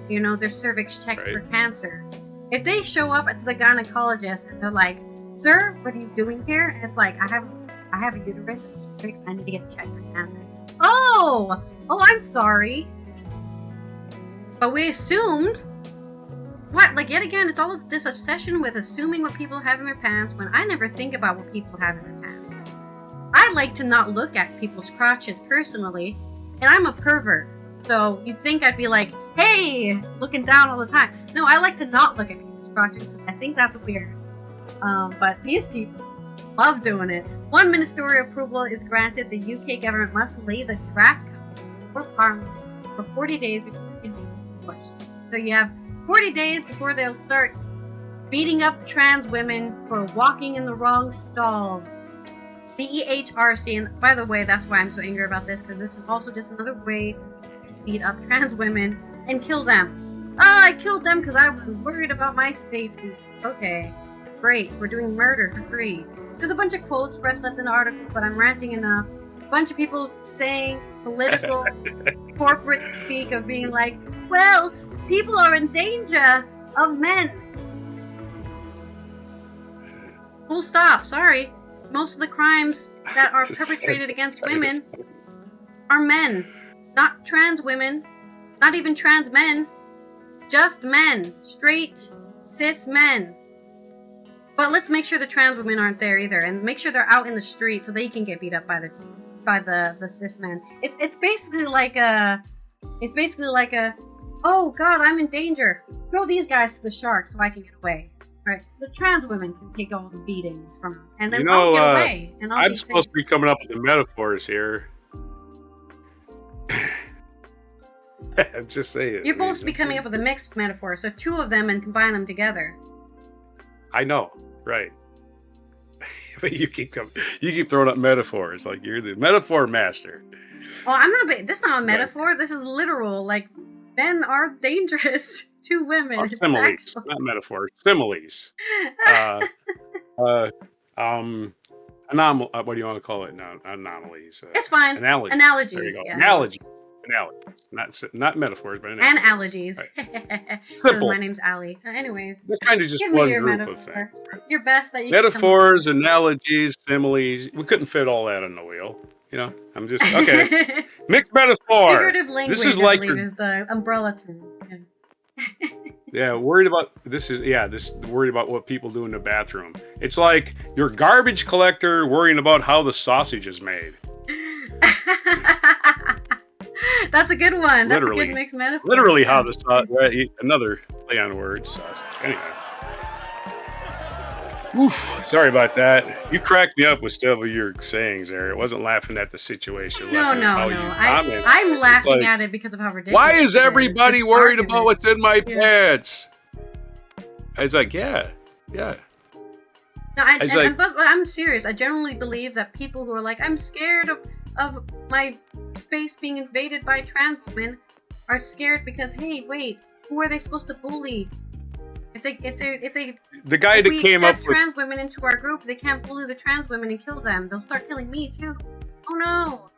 their cervix checked for cancer. If they show up at the gynecologist and they're like, "Sir, what are you doing here?" And it's like, I have a uterus and a cervix. I need to get checked for cancer. Oh, I'm sorry. But we assumed what? Like, yet again, it's all of this obsession with assuming what people have in their pants when I never think about what people have in their pants. I like to not look at people's crotches personally. And I'm a pervert, so you'd think I'd be like, hey, looking down all the time. No, I like to not look at people's crotches because I think that's weird. But these people love doing it. One ministerial approval is granted. The UK government must lay the draft code before Parliament for 40 days before it can be pushed. So you have 40 days before they'll start beating up trans women for walking in the wrong stall. The EHRC, and by the way, that's why I'm so angry about this, because this is also just another way to beat up trans women and kill them. I killed them because I was worried about my safety. Okay, great, we're doing murder for free. There's a bunch of quotes Brett left in the article, but I'm ranting enough. bunch of people saying political corporate speak of being like, well, people are in danger of men. Full stop. Sorry. Most of the crimes that are perpetrated against women are men. Not trans women. Not even trans men. Just men. Straight, cis men. But let's make sure the trans women aren't there either, and make sure they're out in the street so they can get beat up by the cis men. It's basically like a oh god, I'm in danger. Throw these guys to the shark so I can get away. Right? The trans women can take all the beatings from them, and then I'll get away. And I'm supposed to be coming up with the metaphors here. I'm just saying. You're supposed to be coming up with a mixed metaphor, so two of them and combine them together. I know, right? But you keep throwing up metaphors like you're the metaphor master. Well, I'm not. This is not a metaphor. Right. This is literal. Like, men are dangerous to women. Oh, similes, not metaphors. Similes. What do you want to call it now? Anomalies. It's fine. Analogies. There you go. Yeah. Analogies. Not metaphors, but analogies. Right. Simple. My name's Allie. Anyways, they're kind of just one group of things. Right? Your best that you metaphors, analogies, similes. We couldn't fit all that on the wheel. You know, I'm just okay. Mixed metaphor. Figurative language. This is like is the umbrella term. Yeah, worried about this is worried about what people do in the bathroom. It's like your garbage collector worrying about how the sausage is made. That's a good one. That's a good mixed metaphor. Literally how the sausage, another play on words, sausage. Anyway. Oof, sorry about that. You cracked me up with several of your sayings there. It wasn't laughing at the situation. No. I'm laughing at it because of how ridiculous. Why is everybody worried about what's in my pants? I was like, yeah. No, but I'm serious. I generally believe that people who are like, I'm scared of my space being invaded by trans women are scared because, hey, wait, who are they supposed to bully? If the guy that came up with trans women into our group, they can't bully the trans women and kill them. They'll start killing me too. Oh no!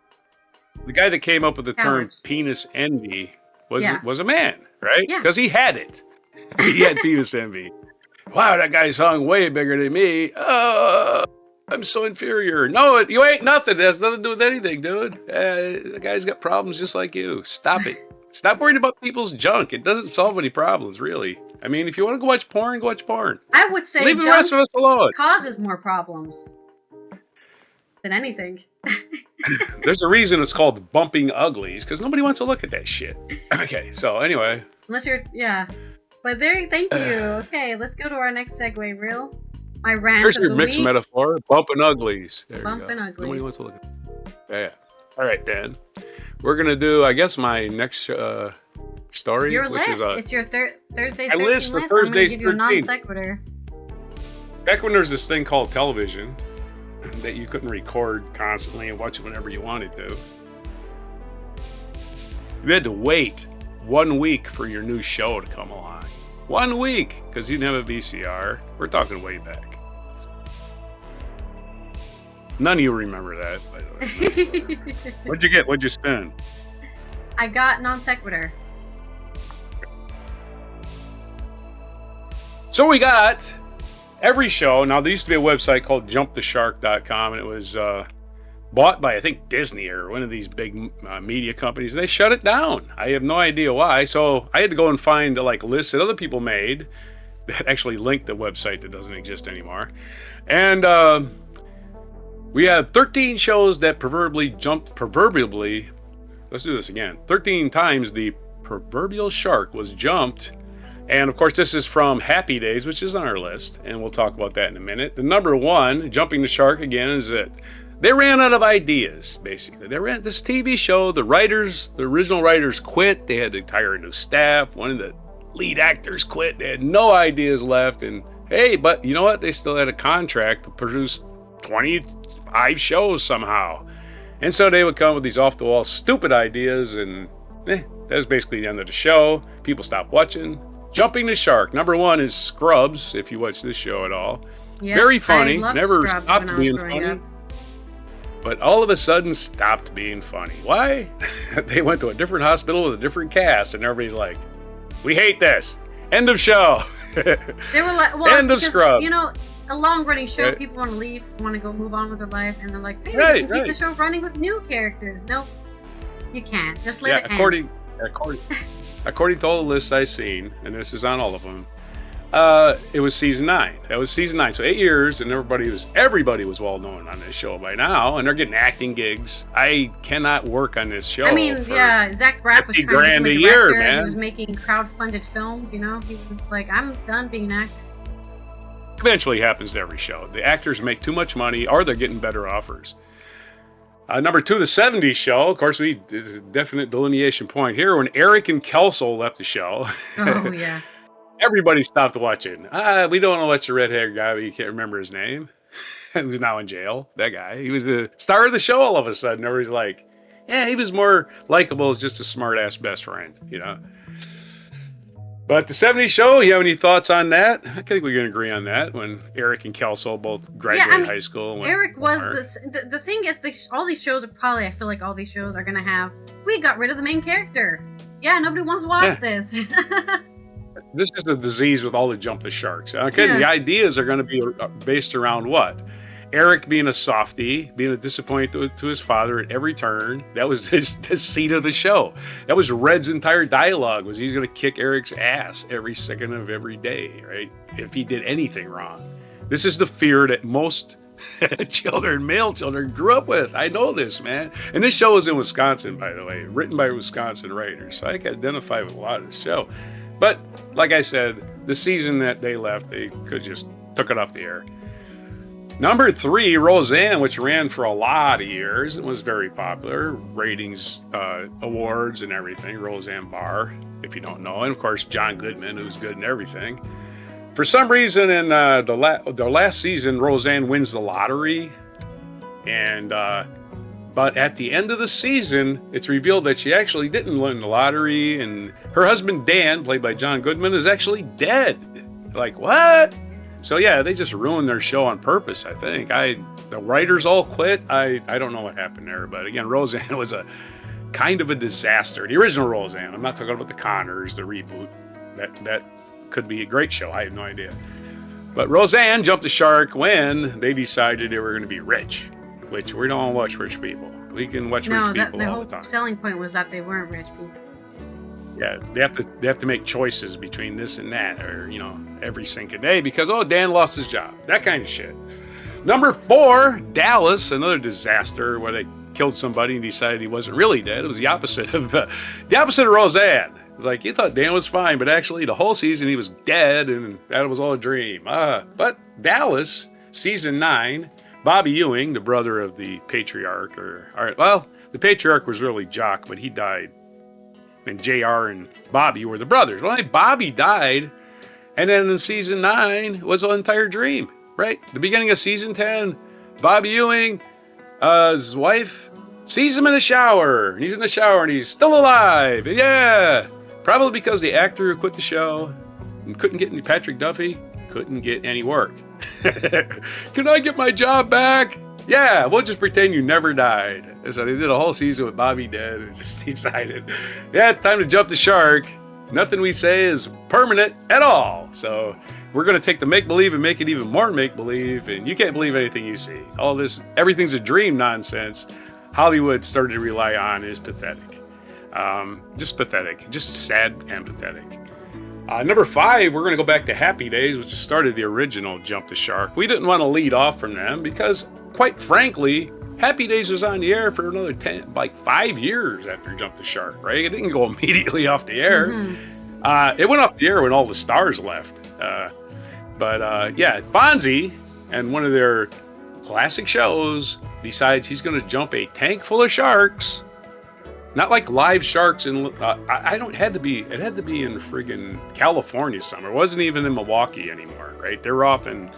The guy that came up with the term penis envy was a man, right? Yeah. Because he had it. He had penis envy. Wow, that guy's hung way bigger than me. I'm so inferior. No, you ain't nothing. It has nothing to do with anything, dude. The guy's got problems just like you. Stop it. Stop worrying about people's junk. It doesn't solve any problems, really. I mean, if you want to go watch porn, go watch porn. I would say leave the rest of us alone. Causes more problems than anything. There's a reason it's called bumping uglies, because nobody wants to look at that shit. Okay, so anyway. Unless you're, But thank you. Okay, let's go to our next segue reel. My rant There's of your the mixed week. metaphor. Bumping uglies. There bumping you go. uglies. Nobody wants to look at that. Yeah. All right, Dan. We're going to do, I guess, my next story. Your list. It's your Thursday 13 list. For list. Thursday I'm going to give you a non sequitur. Back when there was this thing called television that you couldn't record constantly and watch it whenever you wanted to, you had to wait 1 week for your new show to come along. 1 week, because you didn't have a VCR. We're talking way back. None of you remember that, by the way. What'd you get? What'd you spend? I got non sequitur. So we got every show. Now, there used to be a website called jumptheshark.com, and it was bought by, I think, Disney or one of these big media companies. They shut it down. I have no idea why. So I had to go and find lists that other people made that actually linked the website that doesn't exist anymore. And we had 13 shows that proverbially, let's do this again. 13 times the proverbial shark was jumped. And of course, this is from Happy Days, which is on our list. And we'll talk about that in a minute. The number one, jumping the shark again, is that they ran out of ideas, basically. They ran this TV show. The original writers quit. They had to hire a new staff. One of the lead actors quit. They had no ideas left. And hey, but you know what? They still had a contract to produce 25 shows somehow. And so they would come with these off-the-wall stupid ideas. And that was basically the end of the show. People stopped watching. Jumping the shark. Number one is Scrubs, if you watch this show at all. Yep, very funny. Never stopped being funny. but all of a sudden stopped being funny. Why? They went to a different hospital with a different cast, and everybody's like, "We hate this. End of show." They were like, well, End of Scrub. You know, a long-running show, Right. people want to leave, want to go move on with their life, and they're like, maybe Right, we can keep right. the show running with new characters. Nope, you can't. Just let Yeah, it end. according to all the lists I've seen, and this is on all of them, it was season 9. That was season 9. So 8 years, and everybody was well known on this show by now, and they're getting acting gigs. I cannot work on this show. I mean, yeah, Zach Braff was trying to $50,000 become a a year, director. man. He was making crowd-funded films. You know, he was like, I'm done being an actor. Eventually happens to every show. The actors make too much money, or they're getting better offers. Number 2, the 70s show. Of course, there's a definite delineation point here. When Eric and Kelso left the show, Oh yeah. everybody stopped watching. We don't want to watch the red-haired guy, but you can't remember his name. Who's now in jail. That guy. He was the star of the show all of a sudden. Everybody's like, yeah, he was more likable as just a smart-ass best friend, you know? But the 70s show, you have any thoughts on that? I think we can agree on that when Eric and Kelso both graduated high school. And Eric was the thing is, all these shows are probably, I feel like all these shows are going to have, we got rid of the main character. Yeah, nobody wants to watch this. This is the disease with all the jump the sharks. Okay, The ideas are going to be based around what? Eric being a softie, being a disappointment to his father at every turn. That was the seat of the show. That was Red's entire dialogue, was he's going to kick Eric's ass every second of every day, right? If he did anything wrong. This is the fear that most male children grew up with. I know this, man. And this show is in Wisconsin, by the way, written by Wisconsin writers. So I can identify with a lot of the show. But like I said, the season that they left, they could just took it off the air. Number 3, Roseanne, which ran for a lot of years and was very popular. Ratings, awards, and everything. Roseanne Barr, if you don't know. And, of course, John Goodman, who's good in everything. For some reason, in the last season, Roseanne wins the lottery. And but at the end of the season, it's revealed that she actually didn't win the lottery. And her husband, Dan, played by John Goodman, is actually dead. Like, what? So yeah, they just ruined their show on purpose, I think. The writers all quit. I don't know what happened there, but again, Roseanne was a kind of a disaster. The original Roseanne. I'm not talking about the Connors, the reboot. That could be a great show. I have no idea. But Roseanne jumped the shark when they decided they were going to be rich, which we don't watch rich people. We can watch rich people all the time. The whole selling point was that they weren't rich people. Yeah, they have to make choices between this and that, or every single day because Dan lost his job, that kind of shit. Number 4, Dallas, another disaster where they killed somebody and decided he wasn't really dead. It was the opposite of Roseanne. It's like you thought Dan was fine, but actually the whole season he was dead, and that was all a dream. But Dallas, season 9, Bobby Ewing, the brother of the patriarch, the patriarch was really Jock, but he died. And JR and Bobby were the brothers. Well, Bobby died, and then in season 9 was an entire dream, right? The beginning of season 10, Bobby Ewing, his wife, sees him in the shower, and he's in the shower, and he's still alive. And yeah, probably because the actor who quit the show and couldn't get any, Patrick Duffy, couldn't get any work. Can I get my job back? Yeah, we'll just pretend you never died. And so they did a whole season with Bobby dead and just decided, yeah, it's time to jump the shark. Nothing we say is permanent at all. So we're going to take the make-believe and make it even more make-believe, and you can't believe anything you see. All this, everything's a dream nonsense Hollywood started to rely on is pathetic. Just pathetic. Just sad and pathetic. Number 5, we're going to go back to Happy Days, which started the original Jump the Shark. We didn't want to lead off from them because, quite frankly, Happy Days was on the air for another 5 years after Jump the Shark, right? It didn't go immediately off the air. Mm-hmm. It went off the air when all the stars left. Fonzie, and one of their classic shows, decides he's going to jump a tank full of sharks. Not like live sharks in, it had to be in friggin' California somewhere. It wasn't even in Milwaukee anymore, right? They're off in,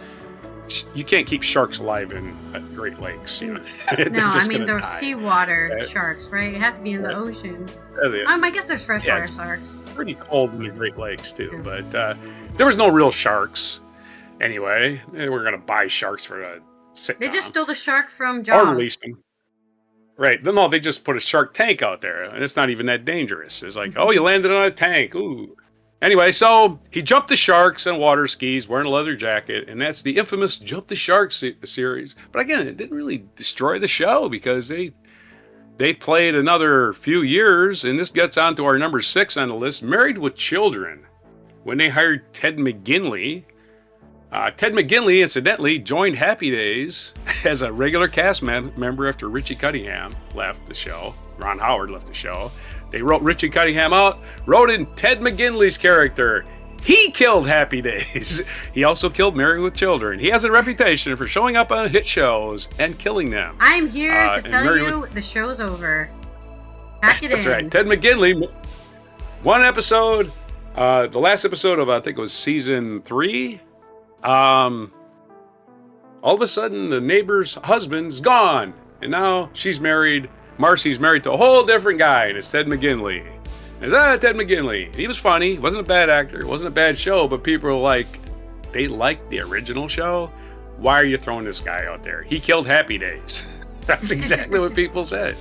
you can't keep sharks alive in Great Lakes, you know. No, I mean, they're seawater sharks, right? It had to be in the ocean. I guess there's freshwater sharks. It's pretty cold in the Great Lakes, too. Yeah. But there was no real sharks anyway. They were going to buy sharks for a sitcom. They just stole the shark from Jaws. Or release them. Right. No, they just put a shark tank out there, and it's not even that dangerous. It's like, oh, you landed on a tank. Ooh. Anyway, so he jumped the sharks on water skis wearing a leather jacket, and that's the infamous Jump the Shark series. But again, it didn't really destroy the show because they played another few years, and this gets on to our number 6 on the list, Married with Children. When they hired Ted McGinley, Ted McGinley, incidentally, joined Happy Days as a regular cast member after Richie Cunningham left the show. Ron Howard left the show. They wrote Richie Cunningham out, wrote in Ted McGinley's character. He killed Happy Days. He also killed Married with Children. He has a reputation for showing up on hit shows and killing them. I'm here to tell you the show's over. Pack it in. That's right. Ted McGinley, one episode, the last episode of, I think it was season 3. All of a sudden, the neighbor's husband's gone, and now she's married. Marcy's married to a whole different guy, and it's Ted McGinley. And it's Ted McGinley. He was funny. He wasn't a bad actor. It wasn't a bad show, but people were like, they liked the original show. Why are you throwing this guy out there? He killed Happy Days. That's exactly what people said.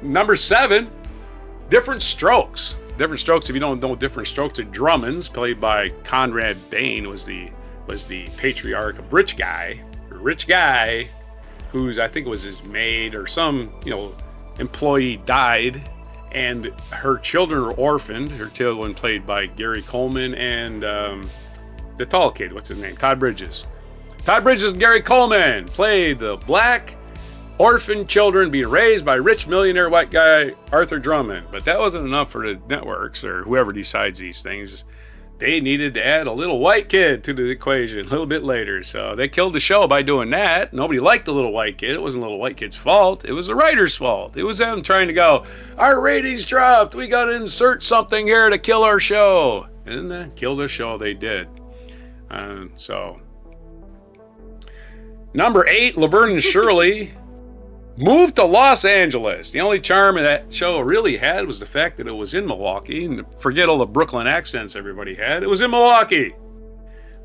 Number 7, Different Strokes. Different Strokes, if you don't know Different Strokes, are Drummonds, played by Conrad Bain, was the patriarch of Rich Guy, who's, I think it was his maid or some, employee died, and her children were orphaned. Her children played by Gary Coleman and the tall kid, what's his name? Todd Bridges. Todd Bridges and Gary Coleman played the black orphan children being raised by rich millionaire white guy Arthur Drummond. But that wasn't enough for the networks or whoever decides these things. They needed to add a little white kid to the equation a little bit later. So they killed the show by doing that. Nobody liked the little white kid. It wasn't the little white kid's fault. It was the writer's fault. It was them trying to go, our ratings dropped. We got to insert something here to kill our show. And then kill the show they did. Number 8, Laverne and Shirley moved to Los Angeles. The only charm that show really had was the fact that it was in Milwaukee. And forget all the Brooklyn accents everybody had. It was in Milwaukee.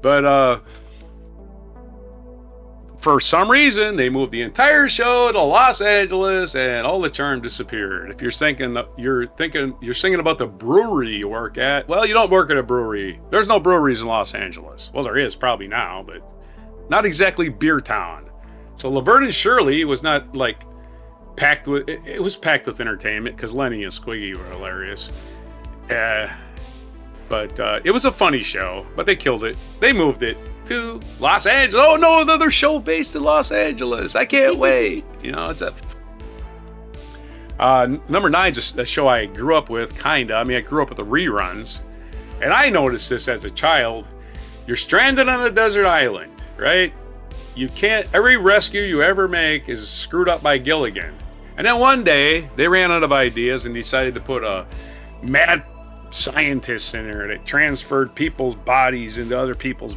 But for some reason, they moved the entire show to Los Angeles, and all the charm disappeared. If you're singing about the brewery you work at, well, you don't work at a brewery. There's no breweries in Los Angeles. Well, there is probably now, but not exactly beer town. So Laverne and Shirley was not like packed with, it was packed with entertainment because Lenny and Squiggy were hilarious. But it was a funny show, but they killed it. They moved it to Los Angeles. Oh no, another show based in Los Angeles. I can't wait. It's number 9 is a show I grew up with, kinda. I mean, I grew up with the reruns. And I noticed this as a child. You're stranded on a desert island, right? Every rescue you ever make is screwed up by Gilligan. And then one day, they ran out of ideas and decided to put a mad scientist in there that transferred people's bodies into other people's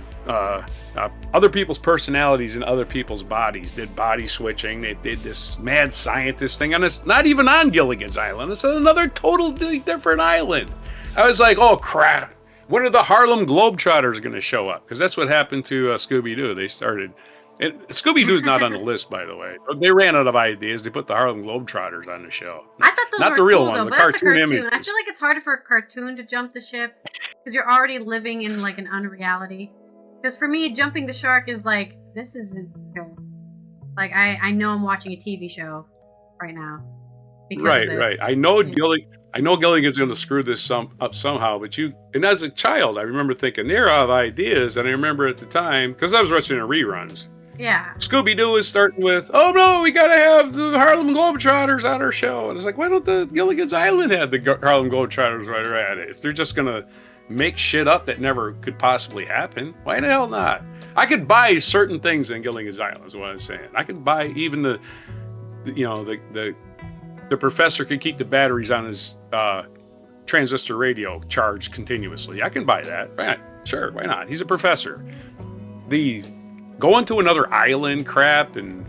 personalities in other people's bodies, did body switching. They did this mad scientist thing, and it's not even on Gilligan's Island. It's on another totally different island. I was like, oh crap. When are the Harlem Globetrotters going to show up? Because that's what happened to Scooby-Doo. They started... Scooby-Doo's not on the list, by the way. They ran out of ideas. They put the Harlem Globetrotters on the show. I thought those not were the real cool, ones, though, the but that's a cartoon cartoon. images. I feel like it's harder for a cartoon to jump the ship because you're already living in like an unreality. Because for me, jumping the shark is like, this isn't good. Like, I know I'm watching a TV show right now. Right. I know Gilligan's going to screw this up somehow, and as a child, I remember thinking, they're out of ideas, and I remember at the time, because I was watching the reruns. Yeah. Scooby-Doo is starting with, oh no, we got to have the Harlem Globetrotters on our show. And it's like, why don't the Gilligan's Island have the Harlem Globetrotters right at it? If they're just going to make shit up that never could possibly happen, why the hell not? I could buy certain things in Gilligan's Island, is what I'm saying. I could buy even the professor could keep the batteries on his transistor radio charged continuously. I can buy that. Right? Sure, why not? He's a professor. The going to another island crap and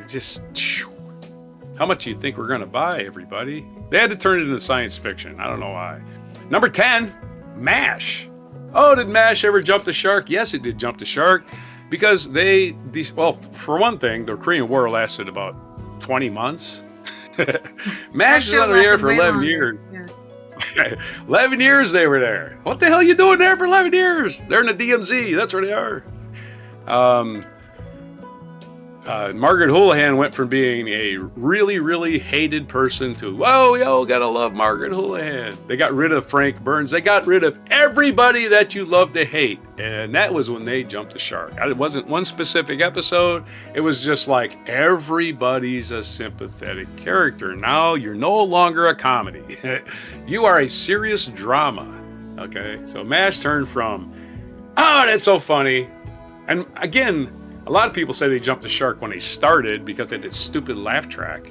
just... How much do you think we're going to buy, everybody? They had to turn it into science fiction. I don't know why. Number 10, MASH. Oh, did MASH ever jump the shark? Yes, it did jump the shark. because well, for one thing, the Korean War lasted about 20 months. MASH is on the air for 11 years. Yeah. 11 years they were there. What the hell are you doing there for 11 years? They're in the DMZ. That's where they are. Margaret Houlihan went from being a really, really hated person to, whoa, yo, gotta love Margaret Houlihan. They got rid of Frank Burns. They got rid of everybody that you love to hate. And that was when they jumped the shark. It wasn't one specific episode. It was just like everybody's a sympathetic character. Now you're no longer a comedy. You are a serious drama. Okay? So MASH turned from, oh, that's so funny. And again, a lot of people say they jumped the shark when they started because they did stupid laugh track.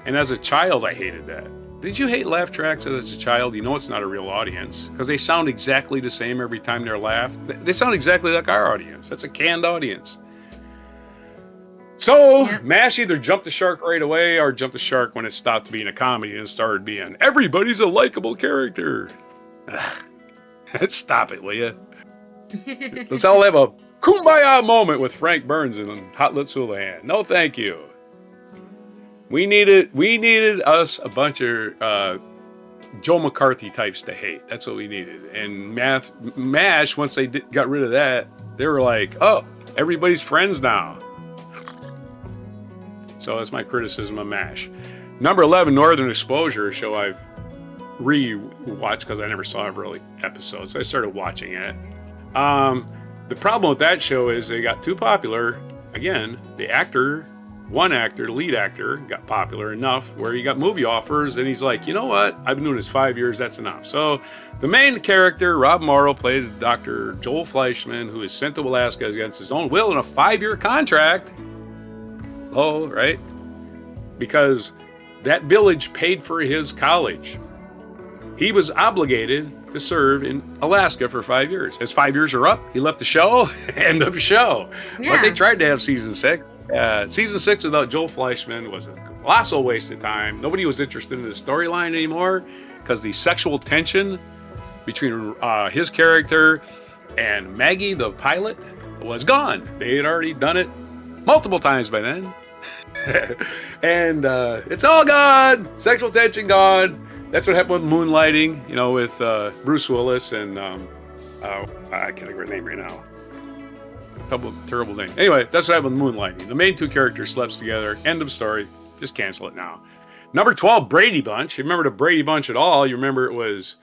And as a child, I hated that. Did you hate laugh tracks as a child? You know it's not a real audience because they sound exactly the same every time they're laughed. They sound exactly like our audience. That's a canned audience. So, MASH either jumped the shark right away or jumped the shark when it stopped being a comedy and started being, everybody's a likable character. Stop it, will you? Let's all have a kumbaya moment with Frank Burns and Hot Lips Houlihan. No, thank you. We needed us a bunch of Joe McCarthy types to hate. That's what we needed. And MASH, once they got rid of that, they were like, oh, everybody's friends now. So that's my criticism of MASH. Number 11, Northern Exposure, a show I've re-watched because I never saw every episode. So I started watching it. The problem with that show is they got too popular. Again, the lead actor, got popular enough where he got movie offers, and he's like, you know what? I've been doing this 5 years. That's enough. So the main character, Rob Morrow, played Dr. Joel Fleischman, who is sent to Alaska against his own will in a 5-year contract. Oh, right? Because that village paid for his college. He was obligated to serve in Alaska for 5 years. His 5 years are up. He left the show. End of show. Yeah. But they tried to have season 6. Season 6 without Joel Fleischman was a colossal waste of time. Nobody was interested in the storyline anymore because the sexual tension between his character and Maggie, the pilot, was gone. They had already done it multiple times by then. And it's all gone. Sexual tension gone. That's what happened with Moonlighting, with Bruce Willis and I can't think of her name right now. Terrible name. Anyway, that's what happened with Moonlighting. The main two characters slept together. End of story. Just cancel it now. Number 12, Brady Bunch. You remember the Brady Bunch at all? You remember it was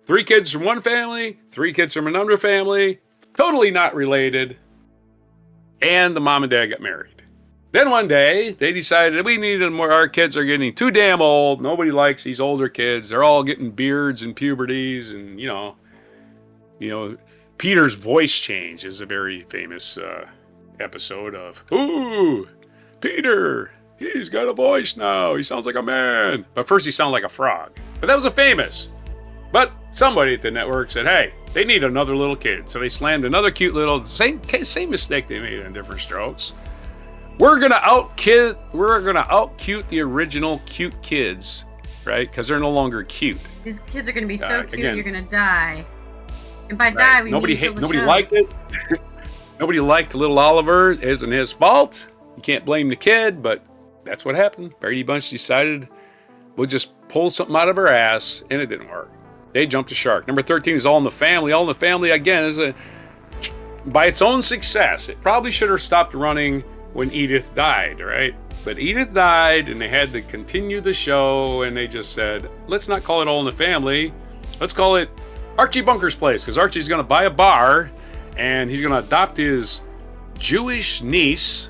3 kids from one family, 3 kids from another family, totally not related, and the mom and dad got married. Then one day, they decided we needed more. Our kids are getting too damn old. Nobody likes these older kids. They're all getting beards and puberties, and Peter's voice change is a very famous episode of, ooh, Peter, he's got a voice now. He sounds like a man. But first he sounded like a frog. But that was a famous. But somebody at the network said, hey, they need another little kid. So they slammed another cute little, same mistake they made in different strokes. We're gonna out cute the original cute kids, right? Because they're no longer cute. These kids are gonna be so cute, you're gonna die. And by die, we nobody liked it. Nobody liked little Oliver. It isn't his fault. You can't blame the kid, but that's what happened. Brady Bunch decided we'll just pull something out of our ass, and it didn't work. They jumped the shark. Number 13 is All in the Family. All in the Family, again, is by its own success. It probably should have stopped running when Edith died, right? But Edith died, and they had to continue the show, and they just said, let's not call it All in the Family. Let's call it Archie Bunker's Place, because Archie's going to buy a bar, and he's going to adopt his Jewish niece,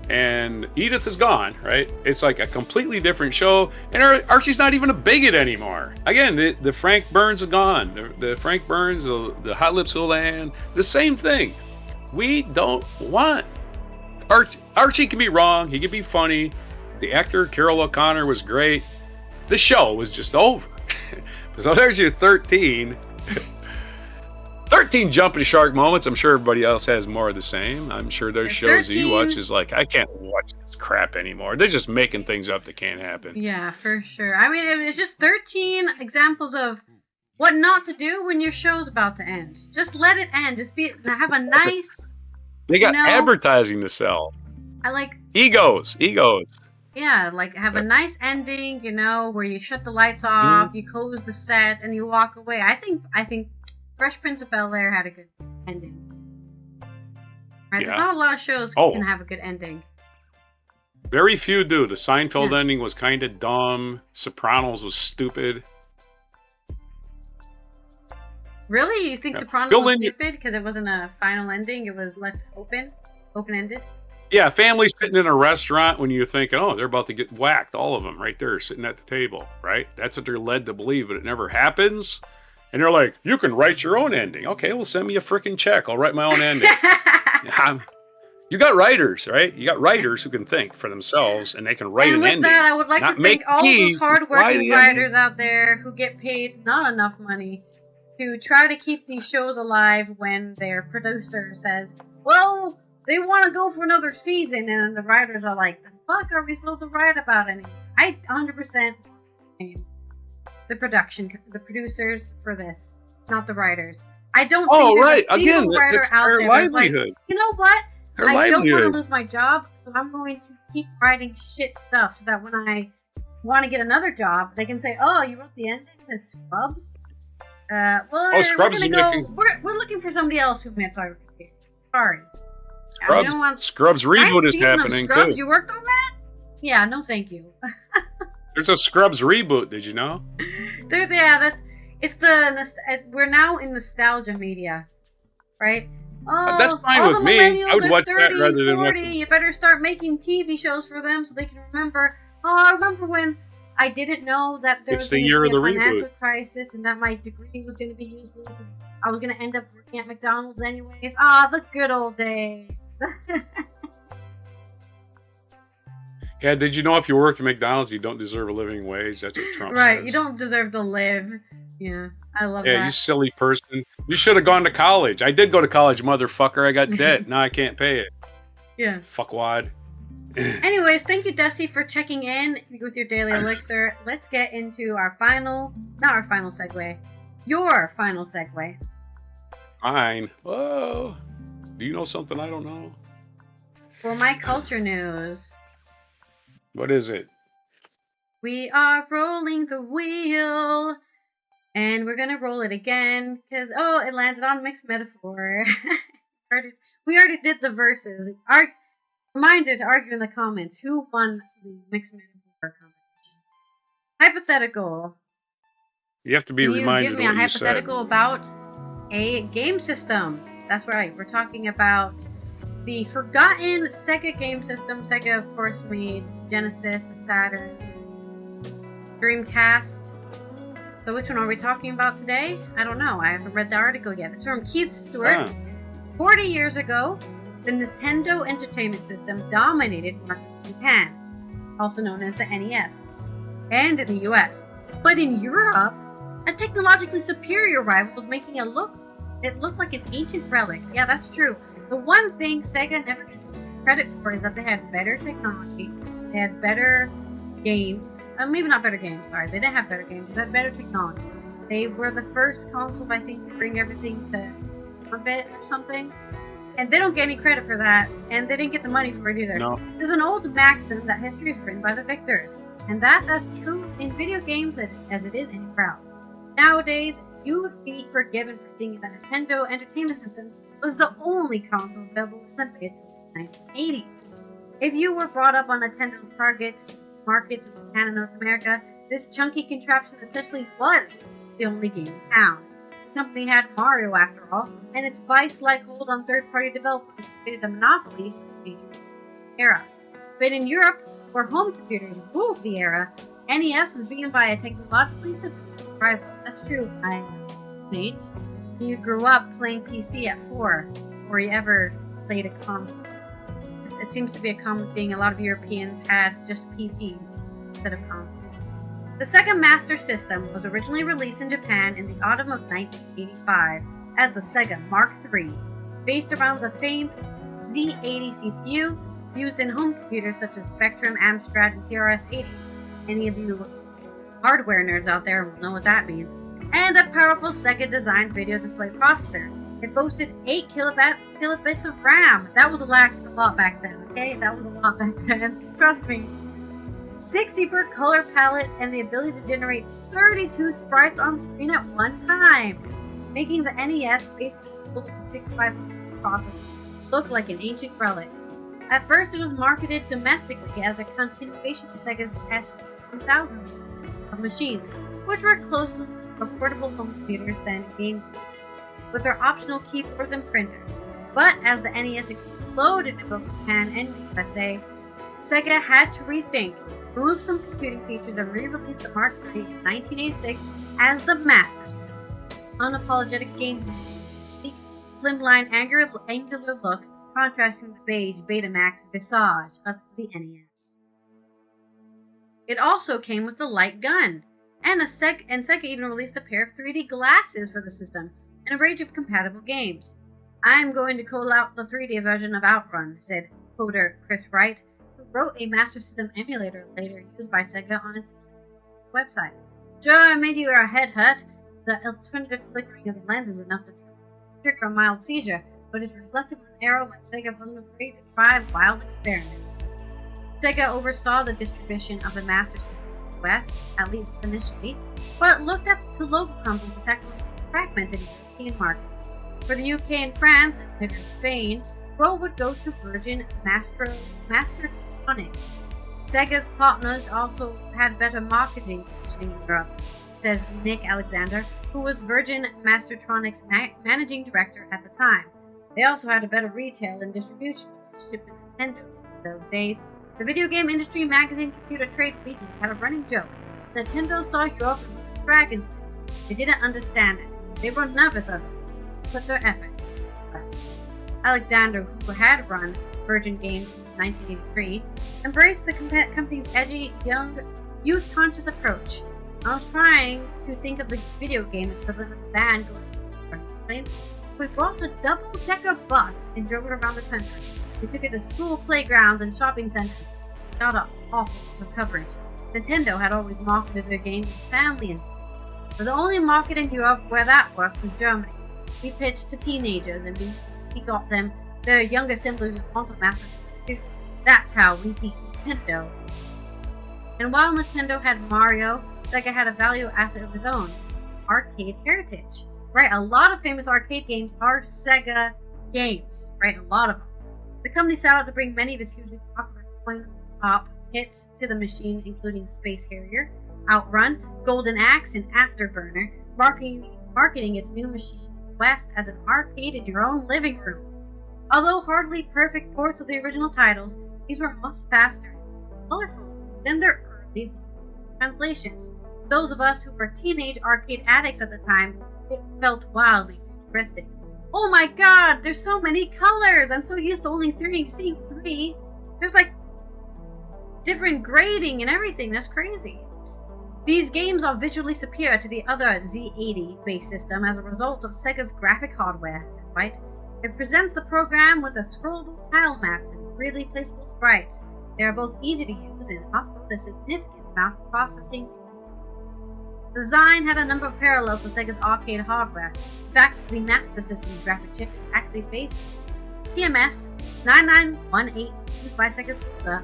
and Edith is gone, right? It's like a completely different show, and Archie's not even a bigot anymore. Again, the Frank Burns is gone. The Frank Burns, the Hot Lips Houlihan, the same thing. We don't want Archie can be wrong. He can be funny. The actor, Carol O'Connor, was great. The show was just over. So there's your 13. 13 jumping shark moments. I'm sure everybody else has more of the same. I'm sure there's shows 13. That you watch is like, I can't watch this crap anymore. They're just making things up that can't happen. Yeah, for sure. I mean, it's just 13 examples of what not to do when your show's about to end. Just let it end. Just have a nice They got advertising to sell. I like egos. Yeah, like have a nice ending, where you shut the lights off, you close the set, and you walk away. I think Fresh Prince of Bel-Air had a good ending. Right? There's not a lot of shows can have a good ending. Very few do. The Seinfeld ending was kind of dumb. Sopranos was stupid. Really? You think Sopranos was stupid because it wasn't a final ending? It was left open-ended? Yeah, families sitting in a restaurant when you're thinking, oh, they're about to get whacked. All of them right there sitting at the table, right? That's what they're led to believe, but it never happens. And they're like, you can write your own ending. Okay, well, send me a freaking check. I'll write my own ending. You got writers, right? You got writers who can think for themselves, and they can write an ending. And with that, I would like to thank all those hardworking writers out there who get paid not enough money to try to keep these shows alive when their producer says, well, they want to go for another season, and then the writers are like, the fuck are we supposed to write about anymore? I 100% blame the producers for this, not the writers. I don't think there's a single writer out there that's like, you know what? I don't want to lose my job, so I'm going to keep writing shit stuff so that when I want to get another job, they can say, oh, you wrote the ending to Scrubs? Scrubs is we're looking for somebody else who admits our computer. Sorry. Scrubs reboot is happening too. You worked on that? Yeah, no thank you. There's a Scrubs reboot, did you know? We're now in nostalgia media, right? Oh, that's fine with me. I would watch 30, that rather than 40. You better start making TV shows for them so they can remember. Oh, I remember when I didn't know that there was going to be a financial crisis and that my degree was going to be useless and I was going to end up working at McDonald's anyways. The good old days. Yeah, did you know if you work at McDonald's, you don't deserve a living wage? That's what Trump says. Right, you don't deserve to live. Yeah, I love that. Yeah, you silly person. You should have gone to college. I did go to college, motherfucker. I got debt. Now I can't pay it. Yeah. Fuckwad. Anyways, thank you, Desi, for checking in with your daily elixir. Let's get into your final segue. Fine. Whoa. Do you know something I don't know? For my culture news. What is it? We are rolling the wheel. And we're going to roll it again. Because, it landed on mixed metaphor. We already did the verses. Reminded to argue in the comments who won the mixed metaphor competition. Hypothetical. You have to be reminded. Give me a hypothetical about a game system. That's right. We're talking about the forgotten Sega game system. Sega, of course, made Genesis, the Saturn, Dreamcast. So which one are we talking about today? I don't know. I haven't read the article yet. It's from Keith Stewart. 40 years ago, the Nintendo Entertainment System dominated markets in Japan, also known as the NES, and in the US. But in Europe, a technologically superior rival was making it look like an ancient relic. Yeah, that's true. The one thing Sega never gets credit for is that they had better technology, they had better games. Maybe not better games, sorry. They didn't have better games, they had better technology. They were the first console, I think, to bring everything to 64-bit or something. And they don't get any credit for that, and they didn't get the money for it either. No. There's an old maxim that history is written by the victors, and that's as true in video games as it is anywhere else. Nowadays, you would be forgiven for thinking that Nintendo Entertainment System was the only console available in the mid-1980s. If you were brought up on Nintendo's targets markets in Japan and North America, this chunky contraption essentially was the only game in town. The company had Mario, after all, and its vice-like hold on third-party developers created a monopoly for the major era. But in Europe, where home computers ruled the era, NES was beaten by a technologically superior rival. That's true, mate. You grew up playing PC at 4, before you ever played a console. It seems to be a common thing. A lot of Europeans had just PCs instead of consoles. The Sega Master System was originally released in Japan in the autumn of 1985 as the Sega Mark III, based around the famed Z80 CPU used in home computers such as Spectrum, Amstrad, and TRS-80. Any of you hardware nerds out there will know what that means. And a powerful Sega-designed video display processor. It boasted 8 kilobits of RAM. That was a lot back then, okay? That was a lot back then. Trust me. 64 color palette and the ability to generate 32 sprites on screen at one time, making the NES, based on the 6500 processor, look like an ancient relic. At first, it was marketed domestically as a continuation of Sega's S1000 of machines, which were close to affordable home computers than game with their optional keyboards and printers. But as the NES exploded in both Japan and the USA, Sega had to rethink, remove some computing features, and re-release the Mark III in 1986 as the Master System. Unapologetic games machine, slimline, angular look, contrasting the beige Betamax visage of the NES. It also came with a light gun, and Sega even released a pair of 3D glasses for the system and a range of compatible games. I'm going to call out the 3D version of Outrun, said coder Chris Wright, who wrote a Master System emulator later used by Sega on its website. Sure, I made your head hurt. The alternative flickering of the lens is enough to trigger a mild seizure, but it's reflective of an era when Sega wasn't afraid to try wild experiments. Sega oversaw the distribution of the Master System in the West, at least initially, but looked up to local companies to tackle fragmented European markets. For the UK and France, and later Spain, role would go to Virgin Mastertronics. Sega's partners also had better marketing positioning in Europe, says Nick Alexander, who was Virgin Mastertronics' managing director at the time. They also had a better retail and distribution relationship than Nintendo in those days. The video game industry magazine Computer Trade Weekly had a running joke. Nintendo saw Europe as Dragon. They didn't understand it. They were nervous of it, put their efforts into the press. Alexander, who had run Virgin Games since 1983, embraced the company's edgy, young, youth-conscious approach. I was trying to think of the video game equivalent of a band going to explain. We brought a double-decker bus and drove it around the country. We took it to school playgrounds and shopping centers. Got an awful lot of coverage. Nintendo had always marketed their games as family and but the only market in Europe where that worked was Germany. We pitched to teenagers and we got them their younger siblings with wanted Master System too. That's how we beat Nintendo. And while Nintendo had Mario, Sega had a value asset of its own, arcade heritage. Right, a lot of famous arcade games are Sega games. Right, a lot of them. The company set out to bring many of its hugely popular coin-op hits to the machine, including Space Harrier, Outrun, Golden Axe, and Afterburner, marketing its new machine West as an arcade in your own living room. Although hardly perfect ports of the original titles, these were much faster and colorful than their early translations. Those of us who were teenage arcade addicts at the time, it felt wildly futuristic. Oh my god, there's so many colors! I'm so used to only seeing 3. There's like different grading and everything. That's crazy. These games are visually superior to the other Z80 base system as a result of Sega's graphic hardware, right? It presents the program with a scrollable tile maps and freely placeable sprites. They are both easy to use and upload a significant amount of processing. The design had a number of parallels to Sega's arcade hardware. In fact, the Master System's graphic chip is actually based on TMS 9918 used by Sega's older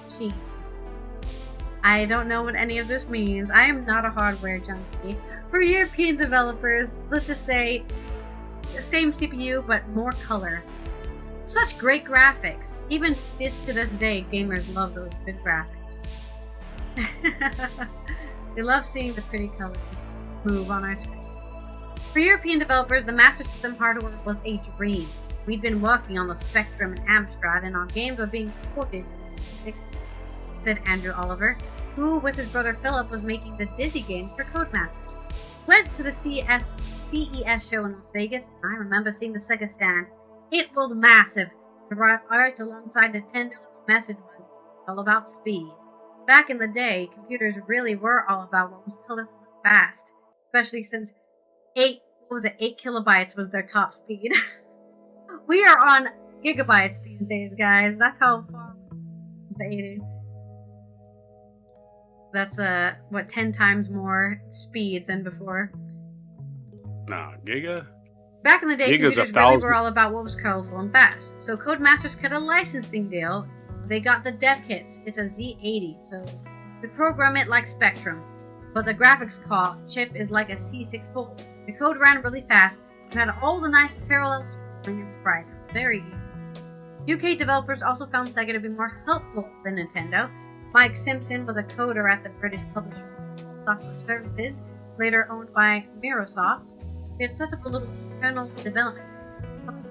machines. I don't know what any of this means. I am not a hardware junkie. For European developers, let's just say the same CPU but more color. Such great graphics. Even to this day, gamers love those good graphics. They love seeing the pretty colors move on our screens. For European developers, the Master System hardware was a dream. We'd been working on the Spectrum and Amstrad, and our games were being ported to the C60, said Andrew Oliver, who, with his brother Philip, was making the Dizzy games for Codemasters. Went to the CES show in Las Vegas, and I remember seeing the Sega stand. It was massive. Right alongside Nintendo, the message was all about speed. Back in the day, computers really were all about what was colorful and fast, especially since 8 kilobytes was their top speed. We are on gigabytes these days, guys. That's how far the 80s. That's 10 times more speed than before. Nah, giga? Back in the day, Giga's computers really were all about what was colorful and fast. So Codemasters cut a licensing deal. They got the dev kits. It's a Z80, so we program it like Spectrum. But the graphics chip is like a C6 Fold. The code ran really fast. It had all the nice parallel scrolling and sprites. It was very easy. UK developers also found Sega to be more helpful than Nintendo. Mike Simpson was a coder at the British publisher Software Services, later owned by Microsoft. He had set up a little internal development studio.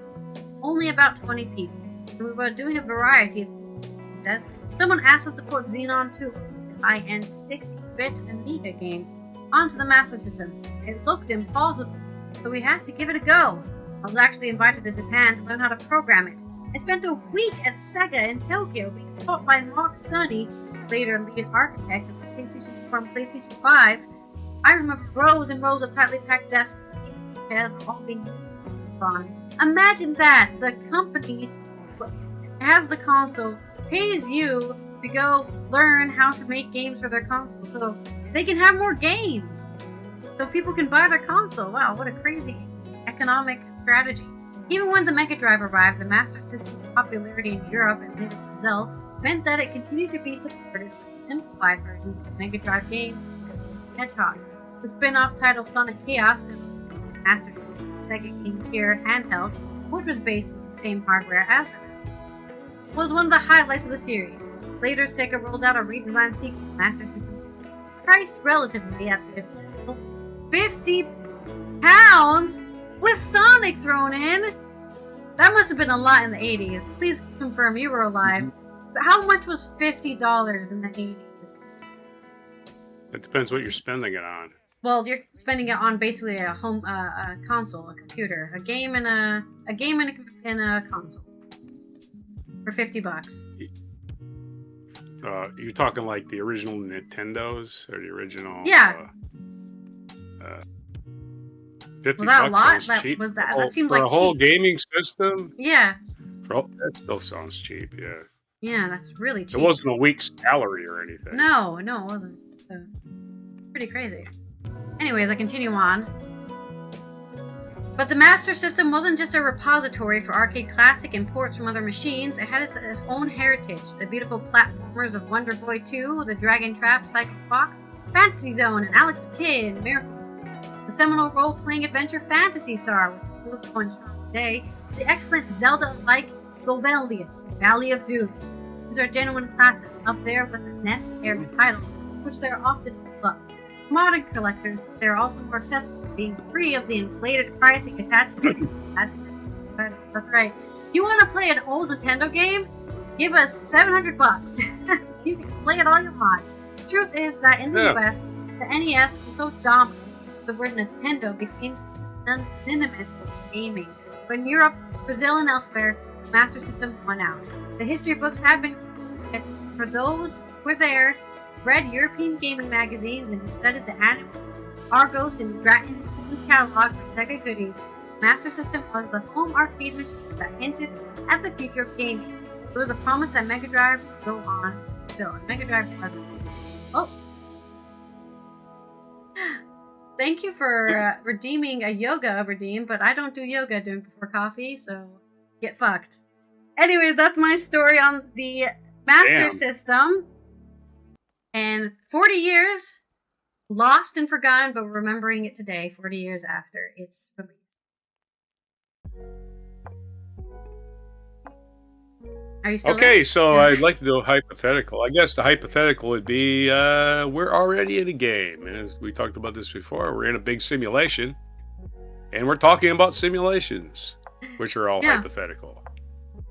Only about 20 people. And we were doing a variety of things, he says. Someone asked us to port Xenon 2, an high-end 60-bit Amiga game, onto the Master System. It looked impossible, so we had to give it a go. I was actually invited to Japan to learn how to program it. I spent a week at Sega in Tokyo being taught by Mark Sonny, later lead architect of PlayStation 4 and PlayStation 5. I remember rows and rows of tightly packed desks and chairs all being used to sleep on. Imagine that! The company has the console, pays you to go learn how to make games for their console so they can have more games. So people can buy their console. Wow, what a crazy economic strategy. Even when the Mega Drive arrived, the Master System's popularity in Europe and later Brazil meant that it continued to be supported with simplified versions of Mega Drive games such as Hedgehog. The spin-off title Sonic Chaos developed the Master System, the Sega Game Gear handheld, which was based on the same hardware as the was one of the highlights of the series. Later, Sega rolled out a redesigned sequel, Master System 2, priced relatively at the £50 with Sonic thrown in. That must have been a lot in the 80s. Please confirm you were alive. How much was $50 in the 80s? It depends what you're spending it on. Well, you're spending it on basically a home, a console, a computer, a game, and a console for $50. You're talking like the original Nintendos or the original? Yeah. $50 was that a lot? Sounds cheap. That seems for like a whole cheap. Gaming system? Yeah. That still sounds cheap. Yeah. Yeah, that's really cheap. It wasn't a week's salary or anything. No, it wasn't. So, pretty crazy. Anyways, I continue on. But the Master System wasn't just a repository for arcade classic and ports from other machines. It had its own heritage. The beautiful platformers of Wonder Boy 2, the Dragon Trap, Cycle Fox, Fantasy Zone, and Alex Kidd and Miracle. The seminal role-playing adventure Phantasy Star, which is still going strong today. The excellent Zelda-like Golvellius, Valley of Doom. These are genuine classics, up there with the NES-era titles, which they're often loved. Modern collectors, they're also more accessible, being free of the inflated pricing attached to them. That's right. You want to play an old Nintendo game? Give us $700. You can play it all you want. The truth is that in the US, the NES was so dominant, the word Nintendo became synonymous with gaming. But in Europe, Brazil, and elsewhere, the Master System won out. The history books have been for those who were there, read European gaming magazines, and studied the annual Argos and Grattan Christmas catalog for Sega goodies. Master System was the home arcade machine that hinted at the future of gaming. It was a promise that Mega Drive would go on to fulfill, and Mega Drive wasn't. Oh. Thank you for redeeming a yoga redeem, but I don't do yoga doing before coffee, so get fucked. Anyways, that's my story on the Master System. And 40 years, lost and forgotten, but we're remembering it today, 40 years after its release. Are you still okay, there? so yeah. I'd like to do a hypothetical. I guess the hypothetical would be we're already in a game. And as we talked about this before, we're in a big simulation. And we're talking about simulations, which are all hypothetical.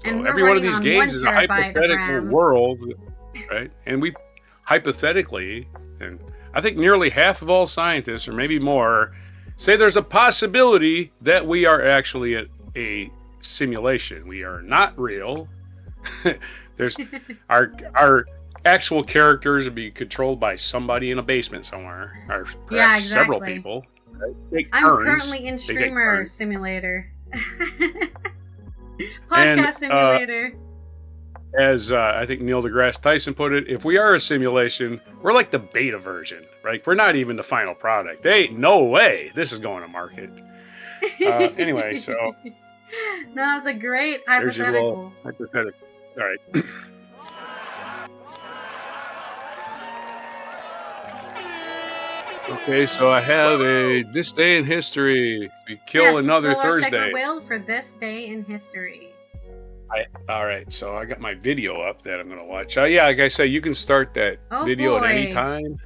So and every one of these games is a hypothetical world, right? And we hypothetically, and I think nearly half of all scientists, or maybe more, say there's a possibility that we are actually a simulation. We are not real. There's our actual characters would be controlled by somebody in a basement somewhere, or perhaps several people. Right? I'm currently in Streamer Simulator. Podcast Simulator. As I think Neil deGrasse Tyson put it, if we are a simulation, we're like the beta version, right? We're not even the final product. There ain't no way this is going to market. Anyway, so no, it's a great there's your little hypothetical. hypothetical. All right. Okay, so I have a this day in history. We kill another let's roll our Thursday. segment wheel for this day in history. All right, so I got my video up that I'm going to watch. Yeah, like I say, you can start that video at any time.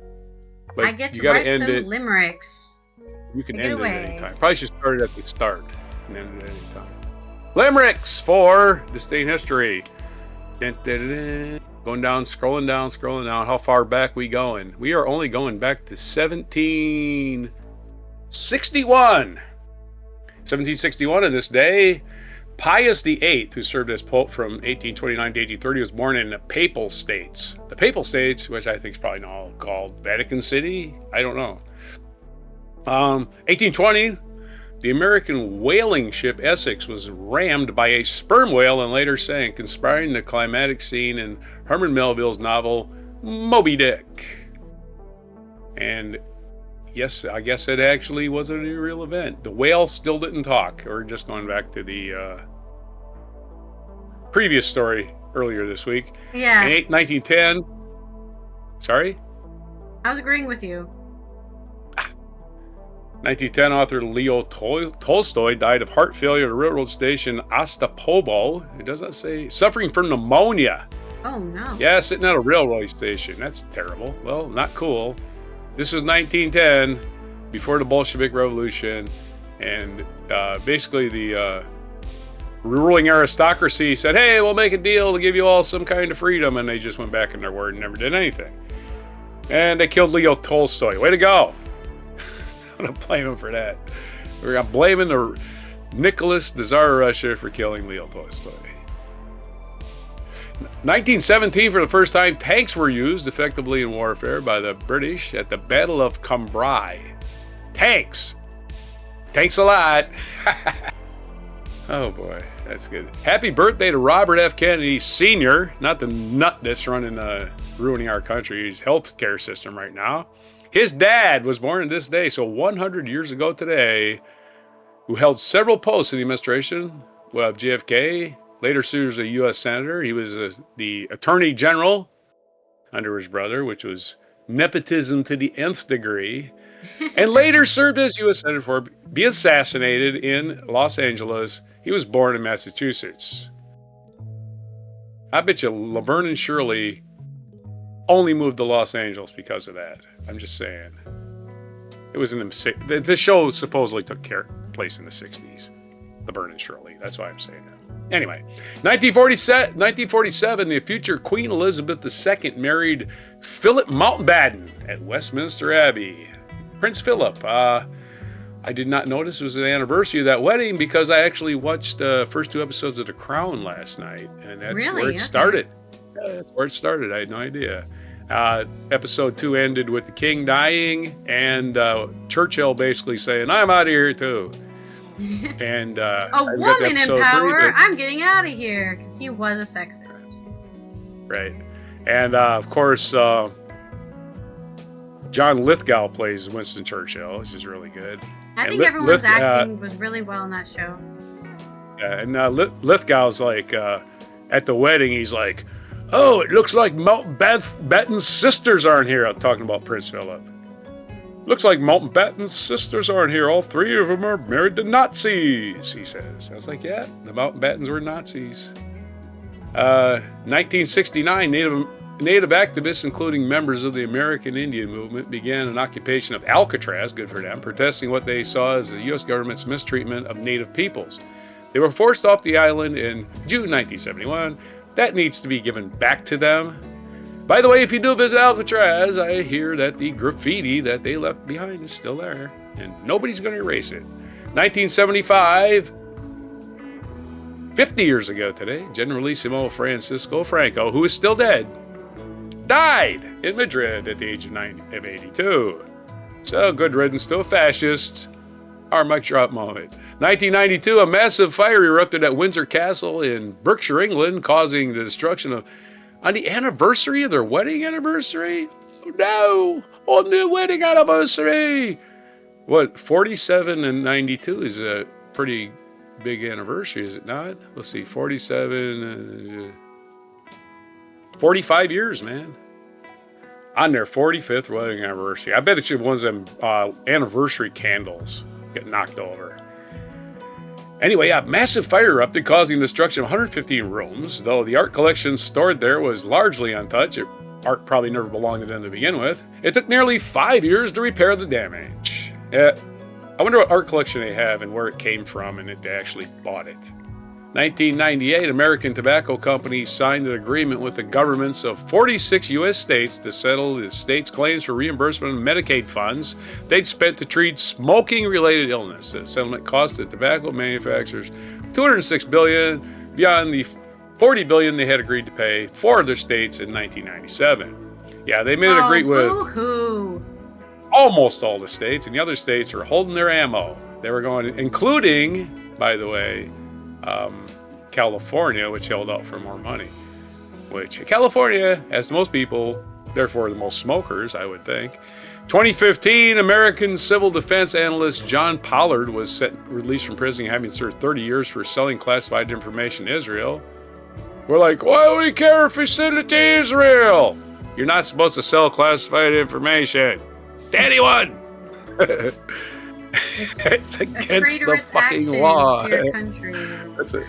But I get to you got to write end some it. limericks. You can end it at any time. Probably should start it at the start and end it at any time. Limericks for this day in history. Dun, dun, dun, dun. Going down, scrolling down. How far back we going? We are only going back to 1761. 1761 in this day. Pius VIII, who served as Pope from 1829 to 1830, was born in the Papal States. The Papal States, which I think is probably now called Vatican City. I don't know. 1820, the American whaling ship Essex was rammed by a sperm whale and later sank, inspiring the climatic scene in Herman Melville's novel Moby Dick. And yes, I guess it actually wasn't a real event. The whale still didn't talk. We're just going back to the previous story earlier this week. Yeah. In 1910. Sorry? I was agreeing with you. 1910, author Leo Tolstoy died of heart failure at a railroad station, Ostapovo. It does not say. Suffering from pneumonia. Oh, no. Yeah, sitting at a railway station. That's terrible. Well, not cool. This was 1910, before the Bolshevik Revolution, and basically the ruling aristocracy said, hey, we'll make a deal to give you all some kind of freedom, and they just went back in their word and never did anything. And they killed Leo Tolstoy. Way to go. I'm going to blame him for that. We're going to blame the Nicholas the Tsar of Russia for killing Leo Tolstoy. 1917, for the first time, tanks were used effectively in warfare by the British at the Battle of Cambrai. Tanks! Tanks a lot! Oh boy, that's good. Happy birthday to Robert F. Kennedy Sr., not the nut that's ruining our country's healthcare system right now. His dad was born on this day, so 100 years ago today, who held several posts in the administration of JFK. Later served as a U.S. Senator. He was the Attorney General under his brother, which was nepotism to the nth degree. And later served as U.S. Senator for be assassinated in Los Angeles. He was born in Massachusetts. I bet you Laverne and Shirley only moved to Los Angeles because of that. I'm just saying. It was in the show supposedly took place in the 60s. Laverne and Shirley. That's why I'm saying that. Anyway, 1947, the future Queen Elizabeth II married Philip Mountbatten at Westminster Abbey. Prince Philip. I did not notice it was an anniversary of that wedding because I actually watched the first 2 episodes of The Crown last night, and that's where it started. Yeah, that's where it started. I had no idea. Episode 2 ended with the king dying and Churchill basically saying, I'm out of here too. And a woman in power. I'm getting out of here, because he was a sexist. Right. And of course, John Lithgow plays Winston Churchill, which is really good. I think everyone's acting was really well in that show. And Lithgow's like at the wedding, he's like, oh, it looks like Mountbatten's sisters aren't here. I'm talking about Prince Philip. Looks like Mountbatten's sisters aren't here. All 3 of them are married to Nazis, he says. I was like, yeah, the Mountbattens were Nazis. 1969, Native activists, including members of the American Indian Movement, began an occupation of Alcatraz, good for them, protesting what they saw as the U.S. government's mistreatment of Native peoples. They were forced off the island in June 1971. That needs to be given back to them. By the way, if you do visit Alcatraz, I hear that the graffiti that they left behind is still there, and nobody's going to erase it. 1975, 50 years ago today, Generalissimo Francisco Franco, who is still dead, died in Madrid at the age of 82. So good riddance to a fascist. Our mic drop moment. 1992, a massive fire erupted at Windsor Castle in Berkshire, England, causing the destruction of... On the anniversary of their wedding anniversary? Oh, no! On their wedding anniversary! What, 47 and 92 is a pretty big anniversary, is it not? Let's see, 47, 45 years, man. On their 45th wedding anniversary. I bet it's one of them anniversary candles get knocked over. Anyway, a massive fire erupted, causing destruction of 115 rooms. Though the art collection stored there was largely untouched, art probably never belonged to them to begin with. It took nearly 5 years to repair the damage. I wonder what art collection they have and where it came from and if they actually bought it. 1998, American tobacco companies signed an agreement with the governments of 46 U.S. states to settle the states' claims for reimbursement of Medicaid funds they'd spent to treat smoking-related illness. The settlement cost the tobacco manufacturers $206 billion, beyond the $40 billion they had agreed to pay for other states in 1997. Yeah, they made an agreement with almost all the states, and the other states are holding their ammo. They were going, including, by the way, California, which held out for more money. Which California, as most people, therefore the most smokers, I would think. 2015, American civil defense analyst John Pollard was released from prison, having served 30 years for selling classified information to Israel. We're like, why do we care if we send it to Israel? You're not supposed to sell classified information to anyone. It's against the fucking law. That's it.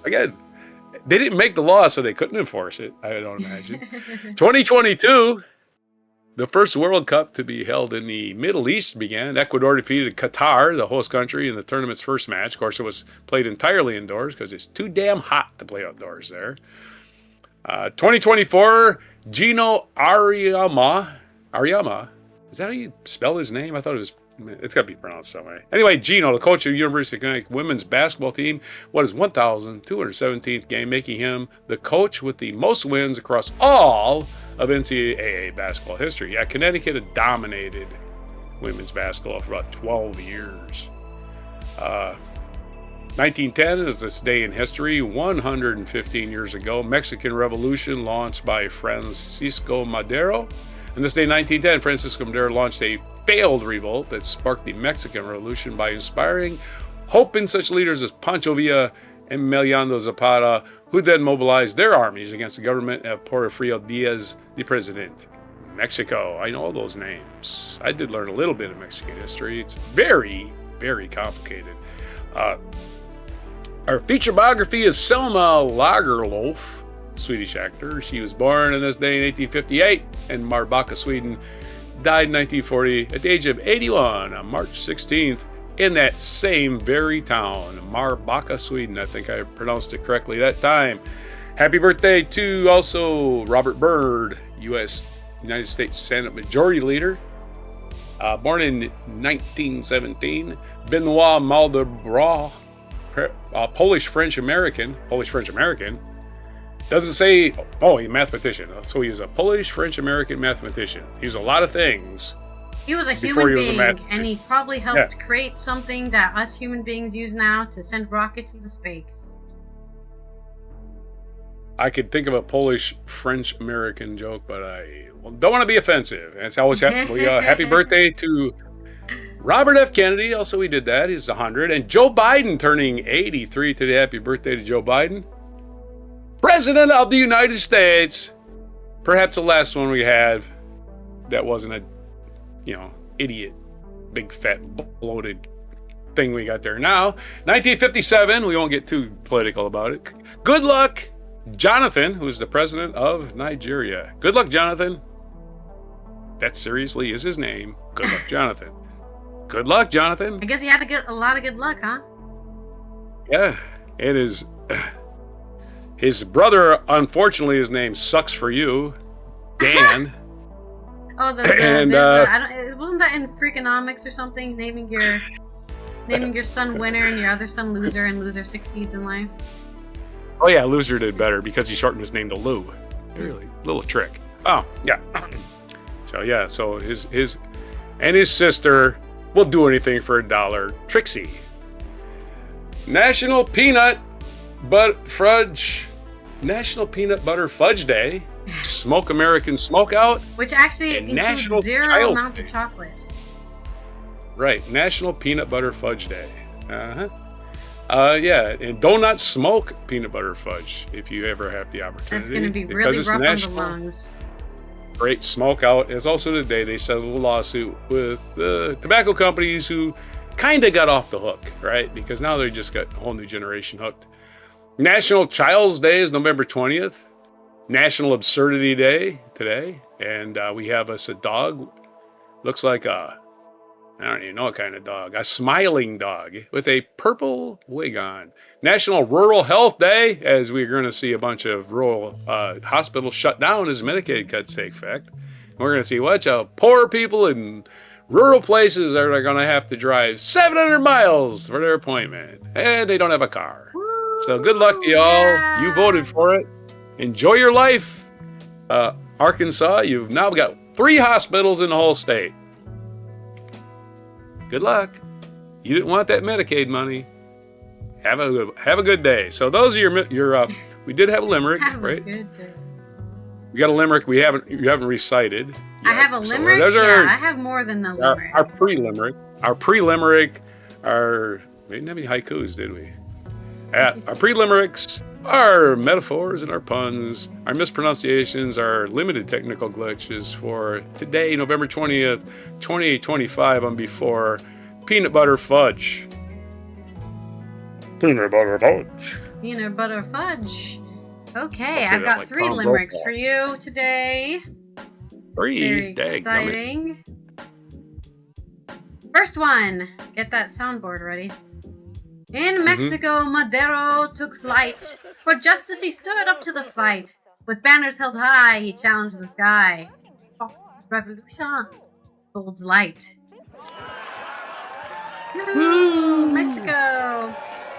Again, they didn't make the law, so they couldn't enforce it, I don't imagine. 2022, the first World Cup to be held in the Middle East began. Ecuador defeated Qatar, the host country, in the tournament's first match. Of course, it was played entirely indoors because it's too damn hot to play outdoors there. 2024, Gino Auriemma. Is that how you spell his name? I thought it was... It's got to be pronounced some way. Anyway, Gino, the coach of the University of Connecticut women's basketball team, won his 1,217th game, making him the coach with the most wins across all of NCAA basketball history. Yeah, Connecticut had dominated women's basketball for about 12 years. 1910 is this day in history. 115 years ago, Mexican Revolution launched by Francisco Madero. On this day, 1910, Francisco Madero launched a failed revolt that sparked the Mexican Revolution by inspiring hope in such leaders as Pancho Villa and Emiliano Zapata, who then mobilized their armies against the government of Porfirio Diaz, the president. Mexico, I know all those names. I did learn a little bit of Mexican history. It's very, very complicated. Our feature biography is Selma Lagerlöf, Swedish actor. She was born on this day in 1858 in Marbacka, Sweden. Died in 1940 at the age of 81 on March 16th in that same very town, Marbacka, Sweden. I think I pronounced it correctly that time. Happy birthday to also Robert Byrd, United States Senate Majority Leader. Born in 1917. Benoit Maldebrot, Polish-French-American. Doesn't say, oh, he's a mathematician. So he was a Polish-French-American mathematician. He was a lot of things. He was a human being, and he probably helped create something that us human beings use now to send rockets into space. I could think of a Polish-French-American joke, but I don't want to be offensive. And it's always happy birthday to Robert F. Kennedy. Also, he did that. He's 100. And Joe Biden turning 83 today. Happy birthday to Joe Biden. President of the United States. Perhaps the last one we had that wasn't a, idiot, big fat bloated thing we got there. Now, 1957, we won't get too political about it. Good luck, Jonathan, who's the president of Nigeria. Good luck, Jonathan. That seriously is his name. Good luck, Jonathan. Good luck, Jonathan. I guess he had to get a lot of good luck, huh? Yeah, it is. His brother, unfortunately, his name sucks for you, Dan. Oh, wasn't that in Freakonomics or something? Naming your son winner and your other son loser, and loser succeeds in life. Oh yeah, loser did better because he shortened his name to Lou. Really, little trick. Oh yeah. So his sister will do anything for $1. Trixie. National Peanut Butter Fudge Day. Smoke American Smokeout. Which actually includes zero amount of chocolate. right. National Peanut Butter Fudge Day. Yeah, and do not smoke peanut butter fudge if you ever have the opportunity. That's going to be because really it's rough national. on the lungs. Great smoke out. It's also the day they settled a lawsuit with the tobacco companies who kind of got off the hook, right? Because now they just got a whole new generation hooked. National Child's Day is November 20th. National Absurdity Day today. And we have us a dog. Looks like I don't even know what kind of dog. A smiling dog with a purple wig on. National Rural Health Day, as we're going to see a bunch of rural hospitals shut down as Medicaid cuts take effect. We're going to see poor people in rural places are going to have to drive 700 miles for their appointment. And they don't have a car. Woo, So good luck to y'all. yeah. You voted for it. Enjoy your life. Arkansas, you've now got 3 hospitals in the whole state. Good luck. You didn't want that Medicaid money. Have a good day. So those are your we did have a limerick, Have right? a good day. We got a limerick you haven't recited. I have a limerick. So I have more than a limerick. Our pre-limerick. We didn't have any haikus, did we? Our pre-limericks, our metaphors and our puns, our mispronunciations, our limited technical glitches for today, November 20th, 2025, on before peanut butter fudge. Peanut butter fudge. Peanut butter fudge. Okay, I'll say I've that got like 3 Tom limericks Brokaw. for you today. 3. Very Dang, exciting. First one. Get that soundboard ready. In Mexico, Madero took flight. For justice he stood up to the fight. With banners held high, he challenged the sky. Sparks of revolution holds light. Woo, Mexico.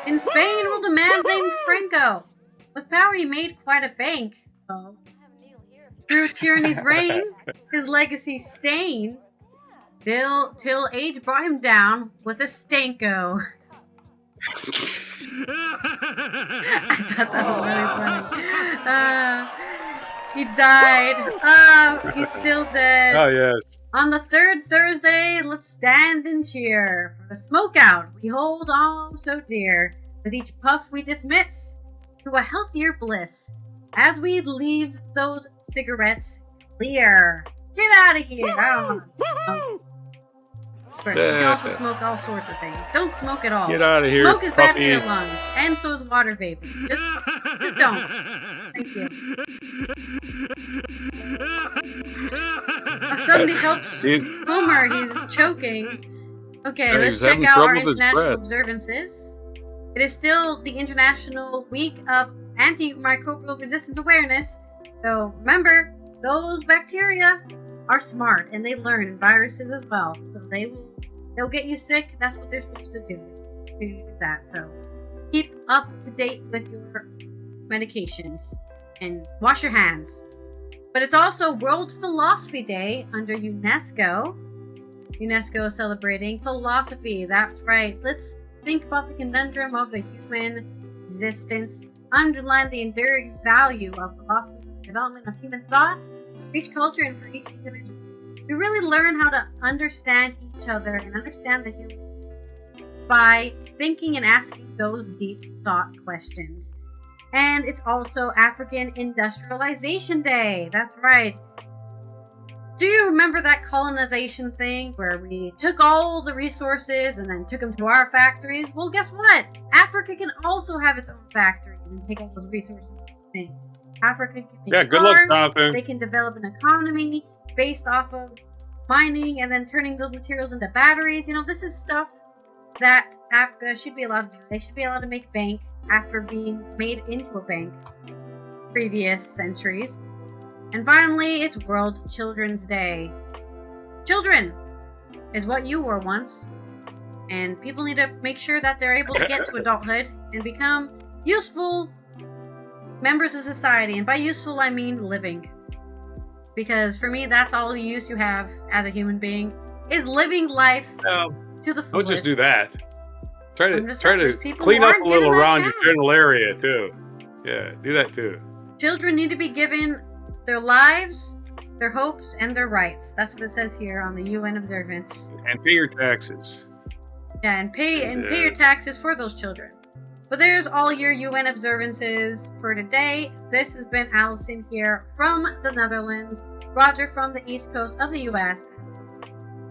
In Spain ruled a man named Franco. With power he made quite a bank. Oh. Through tyranny's reign, his legacy stain, till age brought him down with a stanko. I thought that was really funny. He died. He's still dead. Oh, yes. On the 3rd Thursday, let's stand and cheer. For the smoke out we hold all so dear. With each puff we dismiss to a healthier bliss. As we leave those cigarettes clear. Get out of here. I don't want to smoke. Of course, you can also smoke all sorts of things. Don't smoke at all. Get out of here, Smoke is bad for puppy. your lungs. And so is water vaping. Just don't. Thank you. Somebody helps Homer. He's choking. Okay, let's check out our international observances. It is still the International Week of Antimicrobial Resistance Awareness. So remember, those bacteria are smart and they learn, and viruses as well. So they'll get you sick. That's what they're supposed to do. They're supposed to do that. So keep up to date with your medications and wash your hands. But it's also World Philosophy Day under UNESCO. UNESCO is celebrating philosophy. That's right. Let's think about the conundrum of the human existence. Underline the enduring value of philosophy for the development of human thought, for each culture and for each individual. We really learn how to understand each other and understand the human by thinking and asking those deep thought questions. And it's also African Industrialization Day. That's right. Do you remember that colonization thing where we took all the resources and then took them to our factories? Well, guess what? Africa can also have its own factories and take all those resources and things. Africa can make good luck, cars. Jonathan. They can develop an economy based off of mining and then turning those materials into batteries. You know, this is stuff that Africa should be allowed to do. They should be allowed to make bank after being made into a bank previous centuries. And finally, it's World Children's Day. Children is what you were once. And people need to make sure that they're able to get to adulthood and become useful members of society. And by useful, I mean living. Because for me, that's all the use you have as a human being, is living life to the fullest. Don't just do that. Try to people clean who up aren't a little given that around your chance. general area, too. Yeah, do that, too. Children need to be given their lives, their hopes and their rights. That's what it says here on the UN observance. And pay your taxes. Yeah, and pay your taxes for those children. But there's all your UN observances for today. This has been Allison here from the Netherlands, Roger from the East Coast of the US.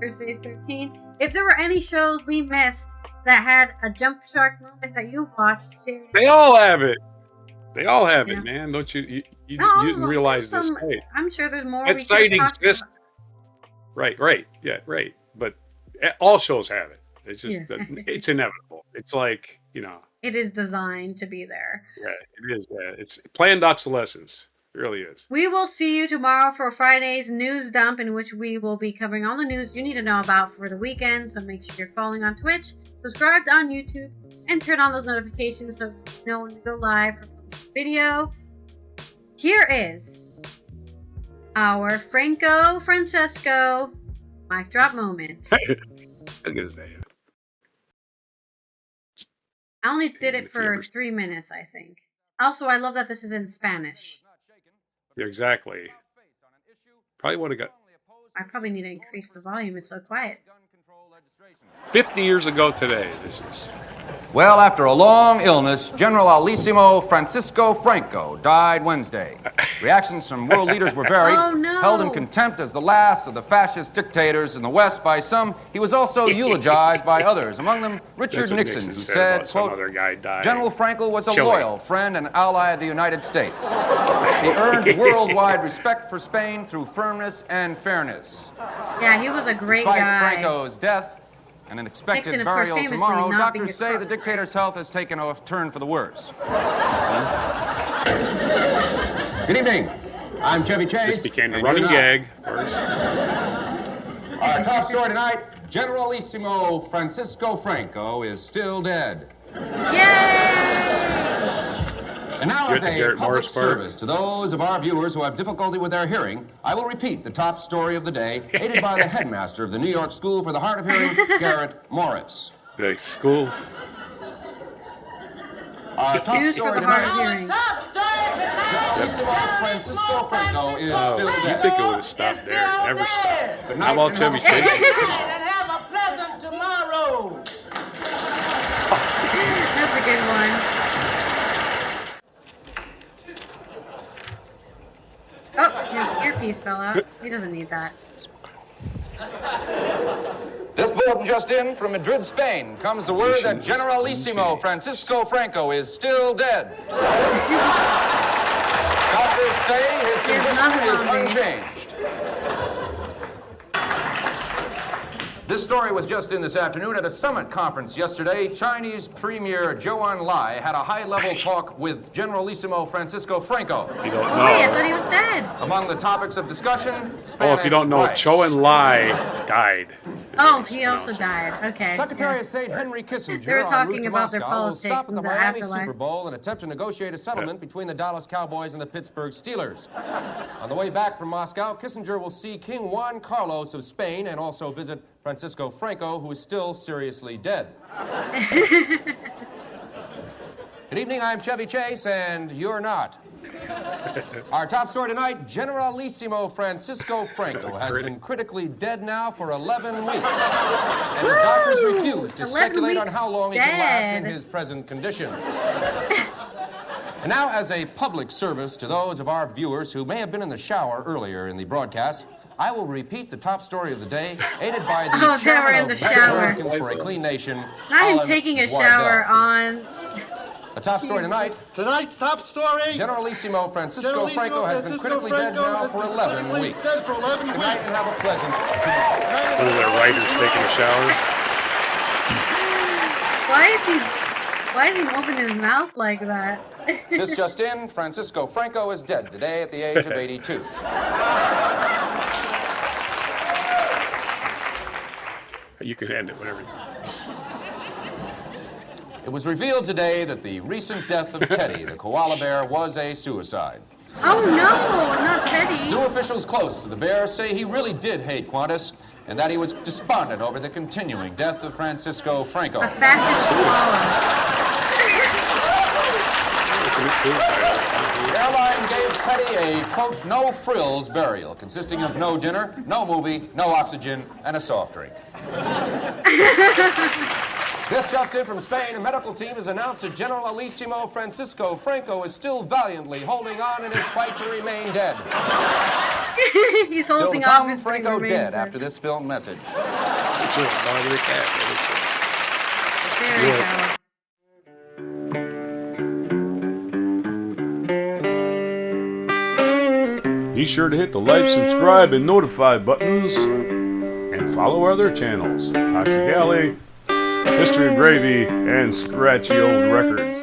Thursdays 13. If there were any shows we missed that had a jump shark moment that you watched, share. They all have it. They all have it, man. Don't you? You didn't realize this site. I'm sure there's more. That site exists. Right. Yeah, right. But all shows have it. It's just it's inevitable. It's like, it is designed to be there. Yeah, it is. Yeah. It's planned obsolescence. It really is. We will see you tomorrow for Friday's news dump, in which we will be covering all the news you need to know about for the weekend. So make sure you're following on Twitch, subscribed on YouTube, and turn on those notifications so you know when we go live or post a video. Here is our Francesco mic drop moment. Look at his name. I only did it for 3 minutes, I think. Also, I love that this is in Spanish. Yeah, exactly. Probably would have got. I probably need to increase the volume. It's so quiet. 50 years ago today, this is. Well, after a long illness, Generalissimo Francisco Franco died Wednesday. Reactions from world leaders were varied. Oh, no. Held in contempt as the last of the fascist dictators in the West by some, he was also eulogized by others, among them Richard Nixon, who said, quote, General Franco was a loyal friend and ally of the United States. He earned worldwide respect for Spain through firmness and fairness. Yeah, he was a great guy. Despite Franco's death and an expected Nixon, burial course, tomorrow, doctors say the dictator's health has taken a turn for the worse. Good evening. I'm Chevy Chase. This became a running gag. Our top story tonight, Generalissimo Francisco Franco is still dead. Yay! And now, as a public service to those of our viewers who have difficulty with their hearing, I will repeat the top story of the day, aided by the headmaster of the New York School for the Hard of Hearing, Garrett Morris. The school. Our top story tonight, Generalissimo Francisco Franco is still dead. You think it would have stopped there? Never stopped. But how about Chevy Chase? And have a pleasant tomorrow. That's a good one. Oh, his earpiece fell out. He doesn't need that. This bulletin just in from Madrid, Spain, comes the word that Generalissimo Francisco Franco is still dead. Doctors say his condition is unchanged. This story was just in this afternoon at a summit conference yesterday. Chinese Premier Zhou Enlai had a high-level talk with Generalissimo Francisco Franco. You don't know. Oh, wait, I thought he was dead. Among the topics of discussion, Spanish if you don't know, rights. Zhou Enlai died. Oh, he also died. Okay. Secretary of State Henry Kissinger They were talking en route to about their Moscow, will politics stop at in the the Miami afterlife. Super Bowl and attempt to negotiate a settlement between the Dallas Cowboys and the Pittsburgh Steelers. On the way back from Moscow, Kissinger will see King Juan Carlos of Spain and also visit Francisco Franco, who is still seriously dead. Good evening, I'm Chevy Chase, and you're not. Our top story tonight, Generalissimo Francisco Franco has been critically dead now for 11 weeks. And his doctors refuse to speculate on how long he can last in his present condition. And now, as a public service to those of our viewers who may have been in the shower earlier in the broadcast, I will repeat the top story of the day, aided by the chairman of Americans for a Clean Nation, Not him taking a shower on... The top story tonight. Tonight's top story. Generalissimo Francisco Franco has been critically dead now for 11 weeks. Good night and have a pleasant. One of their writers taking a shower. Why is he opening his mouth like that? This just in, Francisco Franco is dead today at the age of 82. You can end it, whatever. It was revealed today that the recent death of Teddy, the koala bear, was a suicide. Oh no, not Teddy. Zoo officials close to the bear say he really did hate Qantas and that he was despondent over the continuing death of Francisco Franco. A fascist koala. Commit suicide. The airline gave Teddy a, quote, no-frills burial, consisting of no dinner, no movie, no oxygen, and a soft drink. This just in from Spain, a medical team has announced that General Alissimo Francisco Franco is still valiantly holding on in his fight to remain dead. He's holding off his Franco dead after this film message. There we go. Be sure to hit the like, subscribe, and notify buttons, and follow our other channels, Toxic Alley, History of Gravy, and Scratchy Old Records.